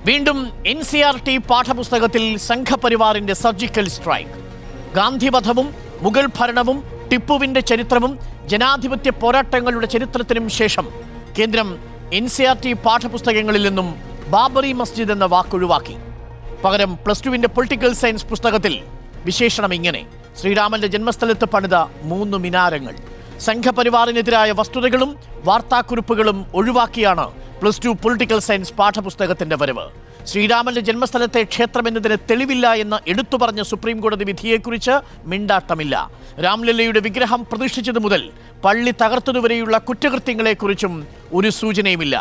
വീണ്ടും NCERT പാഠപുസ്തകത്തിൽ സംഘപരിവാറിന്റെ സർജിക്കൽ സ്ട്രൈക്ക്. ഗാന്ധിവധവും മുഗൾ ഭരണവും ടിപ്പുവിന്റെ ചരിത്രവും ജനാധിപത്യ പോരാട്ടങ്ങളുടെ ചരിത്രത്തിനും ശേഷം കേന്ദ്രം NCERT പാഠപുസ്തകങ്ങളിൽ നിന്നും ബാബറി മസ്ജിദ് എന്ന വാക്കൊഴിവാക്കി. പകരം +2 പൊളിറ്റിക്കൽ സയൻസ് പുസ്തകത്തിൽ വിശേഷണം ഇങ്ങനെ: ശ്രീരാമന്റെ ജന്മസ്ഥലത്ത് പണിത 3 മിനാരങ്ങൾ. സംഘപരിവാറിനെതിരായ വസ്തുതകളും വാർത്താക്കുറിപ്പുകളും ഒഴിവാക്കിയാണ് +2 പൊളിറ്റിക്കൽ സയൻസ് പാഠപുസ്തകത്തിന്റെ വരവ്. ശ്രീരാമന്റെ ജന്മസ്ഥലത്തെ ക്ഷേത്രം എന്നതിന് തെളിവില്ല എന്ന് എടുത്തു പറഞ്ഞ സുപ്രീം കോടതി വിധിയെക്കുറിച്ച് മിണ്ടാട്ടമില്ല. രാംലല്ലയുടെ വിഗ്രഹം പ്രതിഷ്ഠിച്ചതു മുതൽ പള്ളി തകർത്തതുവരെയുള്ള കുറ്റകൃത്യങ്ങളെക്കുറിച്ചും ഒരു സൂചനയുമില്ല.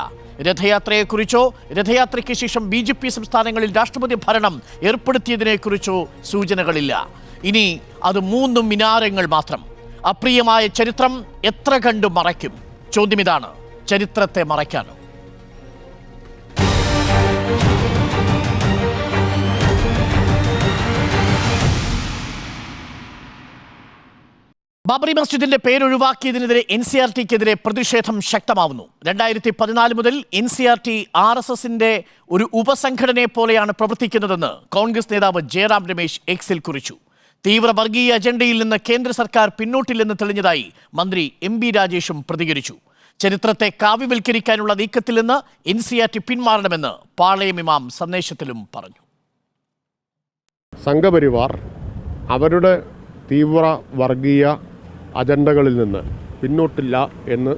രഥയാത്രയെക്കുറിച്ചോ രഥയാത്രയ്ക്ക് ശേഷം BJP സംസ്ഥാനങ്ങളിൽ രാഷ്ട്രപതി ഭരണം ഏർപ്പെടുത്തിയതിനെക്കുറിച്ചോ സൂചനകളില്ല. ഇനി അത് 3 മിനാരങ്ങൾ മാത്രം. അപ്രിയമായ ചരിത്രം എത്ര കണ്ടു മറയ്ക്കും? ചോദ്യമിതാണ്: ചരിത്രത്തെ മറയ്ക്കാനോ? ബാബറി മസ്ജിദിന്റെ പേരൊഴിവാക്കിയതിനെതിരെ NCERTക്കെതിരെ പ്രതിഷേധം ശക്തമാവുന്നു. 2014 മുതൽ NCERT RSSന്റെ ഒരു ഉപസംഘടനയെ പോലെയാണ് പ്രവർത്തിക്കുന്നതെന്ന് കോൺഗ്രസ് നേതാവ് ജയറാം രമേശ് എക്സിൽ കുറിച്ചു. തീവ്ര വർഗീയ അജണ്ടയിൽ നിന്ന് കേന്ദ്ര സർക്കാർ പിന്നോട്ടില്ലെന്ന് തെളിഞ്ഞതായി മന്ത്രി MB രാജേഷും പ്രതികരിച്ചു. ചരിത്രത്തെ കാവ്യവൽക്കരിക്കാനുള്ള നീക്കത്തിൽ നിന്ന് NCERT പിന്മാറണമെന്ന് പാളയം ഇമാം സന്ദേശത്തിലും പറഞ്ഞു. സംഘപരിവാർ അവരുടെ തീവ്ര വർഗീയ അജണ്ടകളിൽ നിന്ന് പിന്നോട്ടില്ല എന്ന്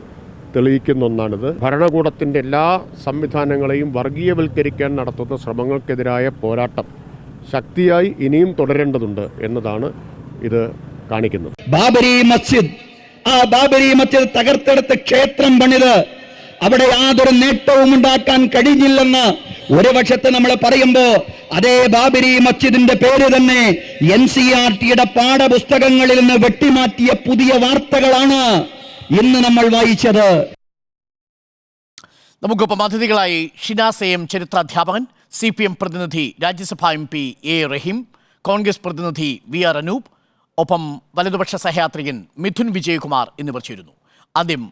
തെളിയിക്കുന്ന ഒന്നാണിത്. ഭരണകൂടത്തിൻ്റെ എല്ലാ സംവിധാനങ്ങളെയും വർഗീയവൽക്കരിക്കാൻ നടത്തുന്ന ശ്രമങ്ങൾക്കെതിരായ പോരാട്ടം ശക്തിയായി ഇനിയും തുടരേണ്ടതുണ്ട് എന്നതാണ് ഇത് കാണിക്കുന്നത്. ബാബരി മസ്ജിദ് തകർത്തെടുത്ത് ക്ഷേത്രം പണിത് അവിടെ യാതൊരു നേട്ടവും ഉണ്ടാക്കാൻ കഴിഞ്ഞില്ലെന്ന് ഒരു പക്ഷത്ത് നമ്മൾ പറയുമ്പോ, അതേ ബാബരി മസ്ജിദിന്റെ പേര് തന്നെ NCERTയുടെ പാഠപുസ്തകങ്ങളിൽ നിന്ന് വെട്ടിമാറ്റിയ പുതിയ വാർത്തകളാണ് ഇന്ന് നമ്മൾ വായിച്ചത്. നമുക്കൊപ്പം അതിഥികളായി ഷിനാസ് AM ചരിത്രാധ്യാപകൻ, CPM പ്രതിനിധി രാജ്യസഭാ MP A റഹീം, കോൺഗ്രസ് പ്രതിനിധി VR അനൂപ്, ഒപ്പം വലതുപക്ഷ സഹയാത്രികൻ മിഥുൻ വിജയകുമാർ എന്നിവർ ചേരുന്നു. ആദ്യം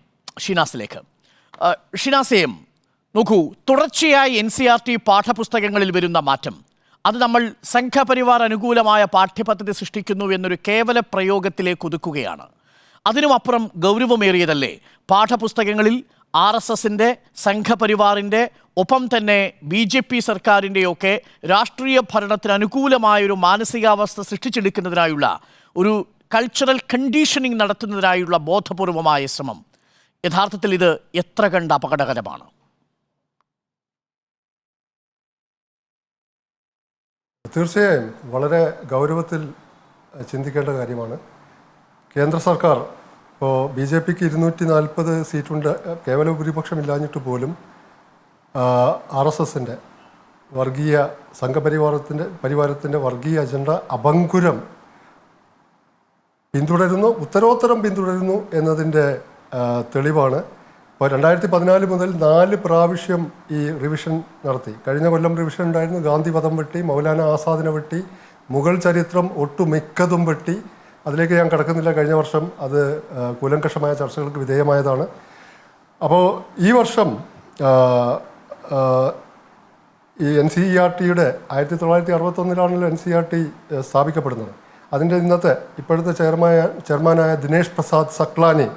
ഷിനാസിലേക്ക്. ഷിനാസ് AM, നോക്കൂ, തുടർച്ചയായി NCERT പാഠപുസ്തകങ്ങളിൽ വരുന്ന മാറ്റം അത് നമ്മൾ സംഘപരിവാർ അനുകൂലമായ പാഠ്യപദ്ധതി സൃഷ്ടിക്കുന്നു എന്നൊരു കേവല പ്രയോഗത്തിലേക്ക് ഒതുക്കുകയാണ്. അതിനുമപ്പുറം ഗൗരവമേറിയതല്ലേ പാഠപുസ്തകങ്ങളിൽ RSSന്റെ, സംഘപരിവാറിൻ്റെ, ഒപ്പം തന്നെ BJP സർക്കാരിൻ്റെയൊക്കെ രാഷ്ട്രീയ ഭരണത്തിന് അനുകൂലമായൊരു മാനസികാവസ്ഥ സൃഷ്ടിച്ചെടുക്കുന്നതിനായുള്ള ഒരു കൾച്ചറൽ കണ്ടീഷനിങ് നടത്തുന്നതിനായുള്ള ബോധപൂർവമായ ശ്രമം? യഥാർത്ഥത്തിൽ ഇത് എത്ര കണ്ട് അപകടകരമാണ്? തീർച്ചയായും വളരെ ഗൗരവത്തിൽ ചിന്തിക്കേണ്ട കാര്യമാണ്. കേന്ദ്ര സർക്കാർ ഇപ്പോൾ BJPക്ക് 240 സീറ്റുണ്ട്, കേവല ഭൂരിപക്ഷമില്ലാഞ്ഞിട്ട് പോലും RSSന്റെ വർഗീയ സംഘപരിവാരത്തിൻ്റെ വർഗീയ അജണ്ട അഭംഗുരം പിന്തുടരുന്നു, ഉത്തരോത്തരം പിന്തുടരുന്നു എന്നതിൻ്റെ തെളിവാണ്. ഇപ്പോൾ 2014 മുതൽ 4 പ്രാവശ്യം ഈ റിവിഷൻ നടത്തി. കഴിഞ്ഞ കൊല്ലം റിവിഷൻ ഉണ്ടായിരുന്നു. ഗാന്ധിവധം വെട്ടി, മൗലാന ആസാദിനെ വെട്ടി, മുഗൾ ചരിത്രം ഒട്ടുമിക്കതും വെട്ടി. അതിലേക്ക് ഞാൻ കടക്കുന്നില്ല. കഴിഞ്ഞ വർഷം അത് കൂലങ്കഷമായ ചർച്ചകൾക്ക് വിധേയമായതാണ്. അപ്പോൾ ഈ വർഷം ഈ NCERTയുടെ 1961 NCERT സ്ഥാപിക്കപ്പെടുന്നത്. അതിൻ്റെ ഇപ്പോഴത്തെ ചെയർമാനായ ദിനേശ് പ്രസാദ് സക്ലാനി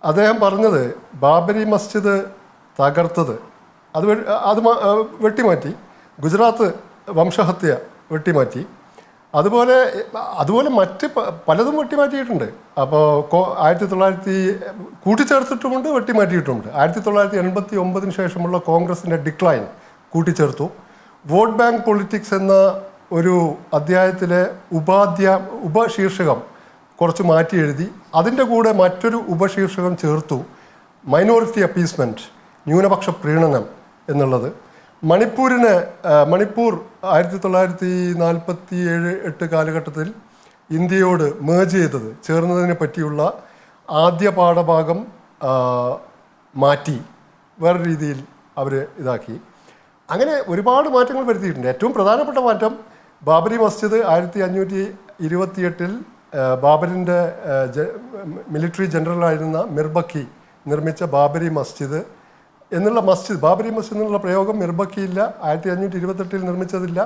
അദ്ദേഹം പറഞ്ഞത്, ബാബരി മസ്ജിദ് തകർത്തത് അത് വെട്ടിമാറ്റി, ഗുജറാത്ത് വംശഹത്യ വെട്ടിമാറ്റി, അതുപോലെ മറ്റ് പലതും വെട്ടിമാറ്റിയിട്ടുണ്ട്. അപ്പോൾ 1900 കൂട്ടിച്ചേർത്തിട്ടുമുണ്ട്, വെട്ടിമാറ്റിയിട്ടുമുണ്ട്. 1989 ശേഷമുള്ള കോൺഗ്രസിൻ്റെ ഡിക്ലൈൻ കൂട്ടിച്ചേർത്തു. വോട്ട് ബാങ്ക് പൊളിറ്റിക്സ് എന്ന ഒരു അധ്യായത്തിലെ ഉപശീർഷകം കുറച്ച് മാറ്റി എഴുതി. അതിൻ്റെ കൂടെ മറ്റൊരു ഉപശീർഷകം ചേർത്തു, മൈനോറിറ്റി അപ്പീസ്മെൻറ്റ്, ന്യൂനപക്ഷ പ്രീണനം എന്നുള്ളത്. മണിപ്പൂർ 1947-8 കാലഘട്ടത്തിൽ ഇന്ത്യയോട് മേർജ് ചെയ്തത്, ചേർന്നതിനെ പറ്റിയുള്ള ആദ്യ പാഠഭാഗം മാറ്റി വേറെ രീതിയിൽ അവർ ഇതാക്കി. അങ്ങനെ ഒരുപാട് മാറ്റങ്ങൾ വരുത്തിയിട്ടുണ്ട്. ഏറ്റവും പ്രധാനപ്പെട്ട മാറ്റം, ബാബരി മസ്ജിദ് 1528 ബാബറിൻ്റെ മിലിറ്ററി ജനറലായിരുന്ന മിർബക്കി നിർമ്മിച്ച ബാബരി മസ്ജിദ് എന്നുള്ള മസ്ജിദ്, ബാബരി മസ്ജിദ് എന്നുള്ള പ്രയോഗം നിർബക്കിയില്ല. 1528 നിർമ്മിച്ചതില്ല.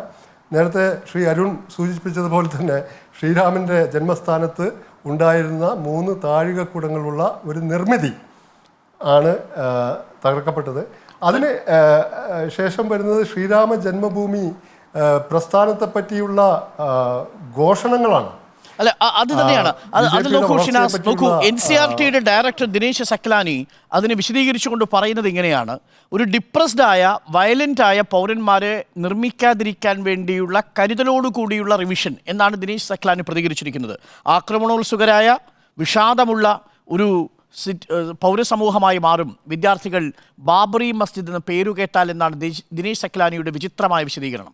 നേരത്തെ ശ്രീ അരുൺ സൂചിപ്പിച്ചതുപോലെ തന്നെ ശ്രീരാമൻ്റെ ജന്മസ്ഥാനത്ത് ഉണ്ടായിരുന്ന 3 താഴികക്കുടങ്ങളുള്ള ഒരു നിർമ്മിതി ആണ് തകർക്കപ്പെട്ടത്. അതിന് ശേഷം വരുന്നത് ശ്രീരാമ ജന്മഭൂമി പ്രസ്ഥാനത്തെ പറ്റിയുള്ള ഘോഷണങ്ങളാണ്. അല്ല, അത് തന്നെയാണ്. അത് നോക്കൂ ഷിനാസ്, നോക്കൂ, NCERTയുടെ ഡയറക്ടർ ദിനേശ് സക്ലാനി അതിനെ വിശദീകരിച്ചുകൊണ്ട് പറയുന്നത് ഇങ്ങനെയാണ്: ഒരു ഡിപ്രസ്ഡ് ആയ വയലന്റ് ആയ പൗരന്മാരെ നിർമ്മിക്കാതിരിക്കാൻ വേണ്ടിയുള്ള കരുതലോടുകൂടിയുള്ള റിവിഷൻ എന്നാണ് ദിനേശ് സക്ലാനി പ്രതികരിച്ചിരിക്കുന്നത്. ആക്രമണോത്സുകരായ വിഷാദമുള്ള ഒരു പൗരസമൂഹമായി മാറും വിദ്യാർത്ഥികൾ ബാബറി മസ്ജിദ് എന്ന പേരുകേട്ടാൽ എന്നാണ് ദിനേശ് സക്ലാനിയുടെ വിചിത്രമായ വിശദീകരണം.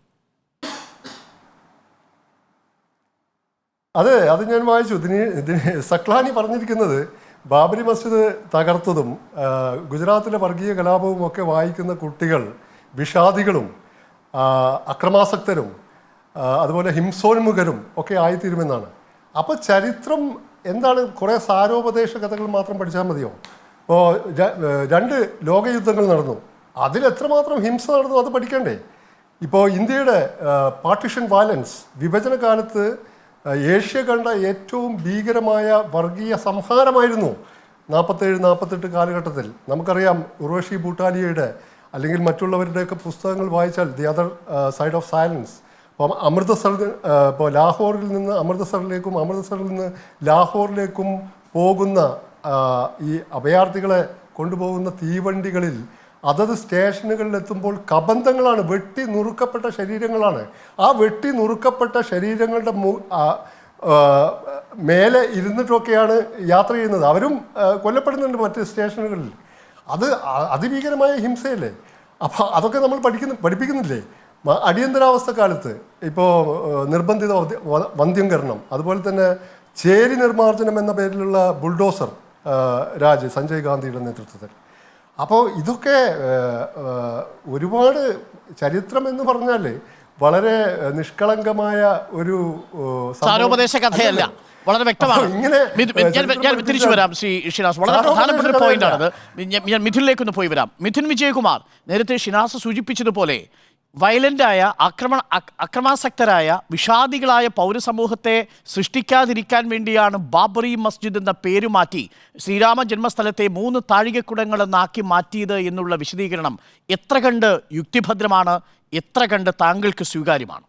അതെ, അത് ഞാൻ വായിച്ചു. സക്ലാനി പറഞ്ഞിരിക്കുന്നത് ബാബരി മസ്ജിദ് തകർത്തതും ഗുജറാത്തിലെ വർഗീയ കലാപവും ഒക്കെ വായിക്കുന്ന കുട്ടികൾ വിഷാദികളും അക്രമാസക്തരും അതുപോലെ ഹിംസോന്മുഖരും ഒക്കെ ആയിത്തീരുമെന്നാണ്. അപ്പോൾ ചരിത്രം എന്താണ്? കുറേ സാരോപദേശ കഥകൾ മാത്രം പഠിച്ചാൽ മതിയോ? ഇപ്പോൾ 2 ലോകയുദ്ധങ്ങൾ നടന്നു, അതിലെത്രമാത്രം ഹിംസ നടന്നു അത് പഠിക്കണ്ടേ? ഇപ്പോൾ ഇന്ത്യയുടെ പാർട്ടിഷൻ വയലൻസ്, വിഭജന കാലത്ത് ഏഷ്യ കണ്ട ഏറ്റവും ഭീകരമായ വർഗീയ സംഹാരമായിരുന്നു 47-48 കാലഘട്ടത്തിൽ. നമുക്കറിയാം, ഉർവശി ഭൂട്ടാലിയയുടെ അല്ലെങ്കിൽ മറ്റുള്ളവരുടെയൊക്കെ പുസ്തകങ്ങൾ വായിച്ചാൽ the other side of silence. അപ്പം ഇപ്പോൾ ലാഹോറിൽ നിന്ന് അമൃത്സറിലേക്കും അമൃത്സറിൽ നിന്ന് ലാഹോറിലേക്കും പോകുന്ന ഈ അഭയാർത്ഥികളെ കൊണ്ടുപോകുന്ന തീവണ്ടികളിൽ അതത് സ്റ്റേഷനുകളിലെത്തുമ്പോൾ കബന്ധങ്ങളാണ്, വെട്ടി നുറുക്കപ്പെട്ട ശരീരങ്ങളാണ്. ആ വെട്ടി നുറുക്കപ്പെട്ട ശരീരങ്ങളുടെ മേലെ ഇരുന്നിട്ടൊക്കെയാണ് യാത്ര ചെയ്യുന്നത്. അവരും കൊല്ലപ്പെടുന്നുണ്ട് മറ്റ് സ്റ്റേഷനുകളിൽ. അത് അതിഭീകരമായ ഹിംസയല്ലേ? അപ്പോൾ അതൊക്കെ നമ്മൾ പഠിപ്പിക്കുന്നില്ലേ? അടിയന്തരാവസ്ഥ കാലത്ത് ഇപ്പോൾ നിർബന്ധിത വന്ധ്യംകരണം, അതുപോലെ തന്നെ ചേരി നിർമ്മാർജ്ജനം എന്ന പേരിലുള്ള ബുൾഡോസർ രാജ് സഞ്ജയ് ഗാന്ധിയുടെ നേതൃത്വത്തിൽ. അപ്പോൾ ഇതൊക്കെ ഒരുപാട് ചരിത്രം എന്ന് പറഞ്ഞാൽ വളരെ നിഷ്കളങ്കമായ ഒരു സാരോപദേശ കഥയല്ല, വളരെ വ്യക്തമാണ്. ഞാൻ തിരിച്ചു വരാം ശ്രീ ഷിനാസ്, വളരെ പ്രധാനപ്പെട്ട ഒരു പോയിന്റാണത്. ഞാൻ മിഥുനിലേക്കൊന്ന് പോയി വരാം. മിഥുൻ വിജയകുമാർ, നേരത്തെ ഷിനാസ് സൂചിപ്പിച്ചതുപോലെ വയലൻ്റായ അക്രമാസക്തരായ വിഷാദികളായ പൗരസമൂഹത്തെ സൃഷ്ടിക്കാതിരിക്കാൻ വേണ്ടിയാണ് ബാബറി മസ്ജിദ് എന്ന പേര് മാറ്റി ശ്രീരാമ ജന്മസ്ഥലത്തെ 3 താഴികക്കുടങ്ങളെന്നാക്കി മാറ്റിയത് എന്നുള്ള വിശദീകരണം എത്ര കണ്ട് യുക്തിഭദ്രമാണ്, എത്ര കണ്ട് താങ്കൾക്ക് സ്വീകാര്യമാണ്?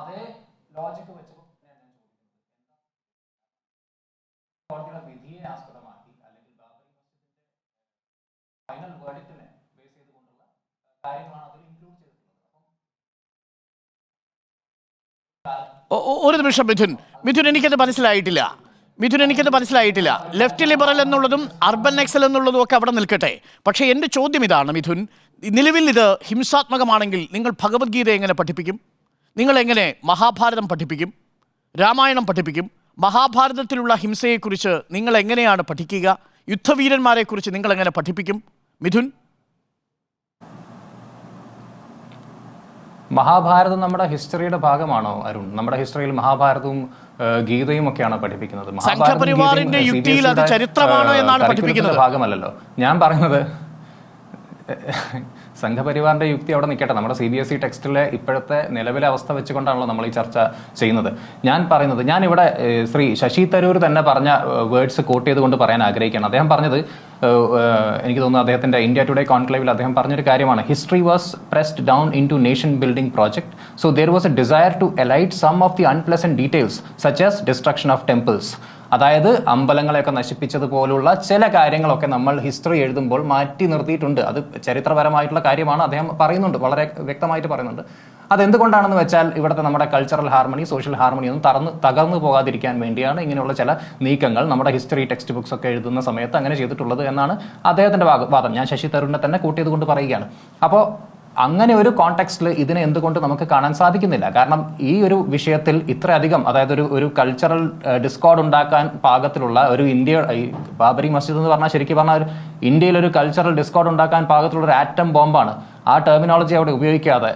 അതേ ലോജിക്ക് വെച്ചപ്പോൾ കോടതിയുടെ വിധിയെ ആസ്പദമാക്കി അല്ലെങ്കിൽ ബാബറി മസ്ജിദിന്റെ ഫൈനൽ വേർഡിക്റ്റിനെ ബേസ് ചെയ്തുകൊണ്ടുള്ള കാര്യങ്ങളാണ് അതിൽ ഇൻക്ലൂഡ് ചെയ്തിട്ടുള്ളത്. ഒരു നിമിഷം മിഥുൻ, എനിക്കത് മനസ്സിലായിട്ടില്ല. ലെഫ്റ്റ് ലിബറൽ എന്നുള്ളതും അർബൻ എക്സൽ എന്നുള്ളതും ഒക്കെ അവിടെ നിൽക്കട്ടെ. പക്ഷേ എൻ്റെ ചോദ്യം ഇതാണ് മിഥുൻ, നിലവിൽ ഇത് ഹിംസാത്മകമാണെങ്കിൽ നിങ്ങൾ ഭഗവത്ഗീത എങ്ങനെ പഠിപ്പിക്കും? നിങ്ങൾ എങ്ങനെ മഹാഭാരതം പഠിപ്പിക്കും? രാമായണം പഠിപ്പിക്കും? മഹാഭാരതത്തിലുള്ള ഹിംസയെക്കുറിച്ച് നിങ്ങൾ എങ്ങനെയാണ് പഠിക്കുക? യുദ്ധവീരന്മാരെക്കുറിച്ച് നിങ്ങൾ എങ്ങനെ പഠിപ്പിക്കും മിഥുൻ? മഹാഭാരതം നമ്മുടെ ഹിസ്റ്ററിയുടെ ഭാഗമാണോ അരുൺ? നമ്മുടെ ഹിസ്റ്ററിയിൽ മഹാഭാരതവും ഗീതയും ഒക്കെയാണ് പഠിപ്പിക്കുന്നത്. സംഘപരിവാറിന്റെ യുക്തിയിൽ അത് ചരിത്രമാണോ എന്നാണ് പഠിപ്പിക്കുന്നത്, ഭാഗമല്ലല്ലോ. ഞാൻ പറയുന്നത് സംഘപരിവാറിന്റെ യുക്തി അവിടെ നിൽക്കട്ടെ. നമ്മുടെ CBSE ടെക്സ്റ്റിലെ ഇപ്പോഴത്തെ നിലവിലെ അവസ്ഥ വെച്ചുകൊണ്ടാണല്ലോ നമ്മൾ ഈ ചർച്ച ചെയ്യുന്നത്. ഞാൻ പറയുന്നത്, ഞാനിവിടെ ശ്രീ ശശി തരൂർ തന്നെ പറഞ്ഞ വേർഡ്സ് കോട്ട് ചെയ്തുകൊണ്ട് പറയാൻ ആഗ്രഹിക്കുകയാണ്. അദ്ദേഹം പറഞ്ഞത്, എനിക്ക് തോന്നുന്നു അദ്ദേഹത്തിന്റെ ഇന്ത്യ ടുഡേ കോൺക്ലേവിൽ അദ്ദേഹം പറഞ്ഞൊരു കാര്യമാണ്: history was pressed down into nation building project, so there was a desire to elide some of the unpleasant details such as destruction of temples. അതായത് അമ്പലങ്ങളെയൊക്കെ നശിപ്പിച്ചതുപോലുള്ള ചില കാര്യങ്ങളൊക്കെ നമ്മൾ ഹിസ്റ്ററി എഴുതുമ്പോൾ മാറ്റി നിർത്തിയിട്ടുണ്ട്. അത് ചരിത്രപരമായിട്ടുള്ള കാര്യമാണ്, അദ്ദേഹം പറയുന്നുണ്ട്, വളരെ വ്യക്തമായിട്ട് പറയുന്നുണ്ട്. അതെന്തുകൊണ്ടാണെന്ന് വെച്ചാൽ ഇവിടുത്തെ നമ്മുടെ കൾച്ചറൽ ഹാർമണി, സോഷ്യൽ ഹാർമണി ഒന്നും തകർന്നു പോകാതിരിക്കാൻ വേണ്ടിയാണ് ഇങ്ങനെയുള്ള ചില നീക്കങ്ങൾ നമ്മുടെ ഹിസ്റ്ററി ടെക്സ്റ്റ് ബുക്സ് ഒക്കെ എഴുതുന്ന സമയത്ത് അങ്ങനെ ചെയ്തിട്ടുള്ളത് എന്നാണ് അദ്ദേഹത്തിന്റെ വാദം. ഞാൻ ശശി തരൂരിനെ തന്നെ കൂട്ടിയത് കൊണ്ട് പറയുകയാണ്. അപ്പോൾ അങ്ങനെ ഒരു കോണ്ടെക്സ്റ്റിൽ ഇതിനെ എന്തുകൊണ്ട് നമുക്ക് കാണാൻ സാധിക്കുന്നില്ല? കാരണം ഈ ഒരു വിഷയത്തിൽ ഇത്രയധികം, അതായത് ഒരു കൾച്ചറൽ ഡിസ്കോർഡ് ഉണ്ടാക്കാൻ പാകത്തിലുള്ള ഒരു ബാബറി മസ്ജിദ് എന്ന് പറഞ്ഞാൽ ശരിക്കും പറഞ്ഞാൽ ഇന്ത്യയിൽ ഒരു കൾച്ചറൽ ഡിസ്കോർഡ് ഉണ്ടാക്കാൻ പാകത്തിലുള്ള ഒരു ആറ്റം ബോംബാണ്. ആ ടെർമിനോളജി അവിടെ ഉപയോഗിക്കാതെ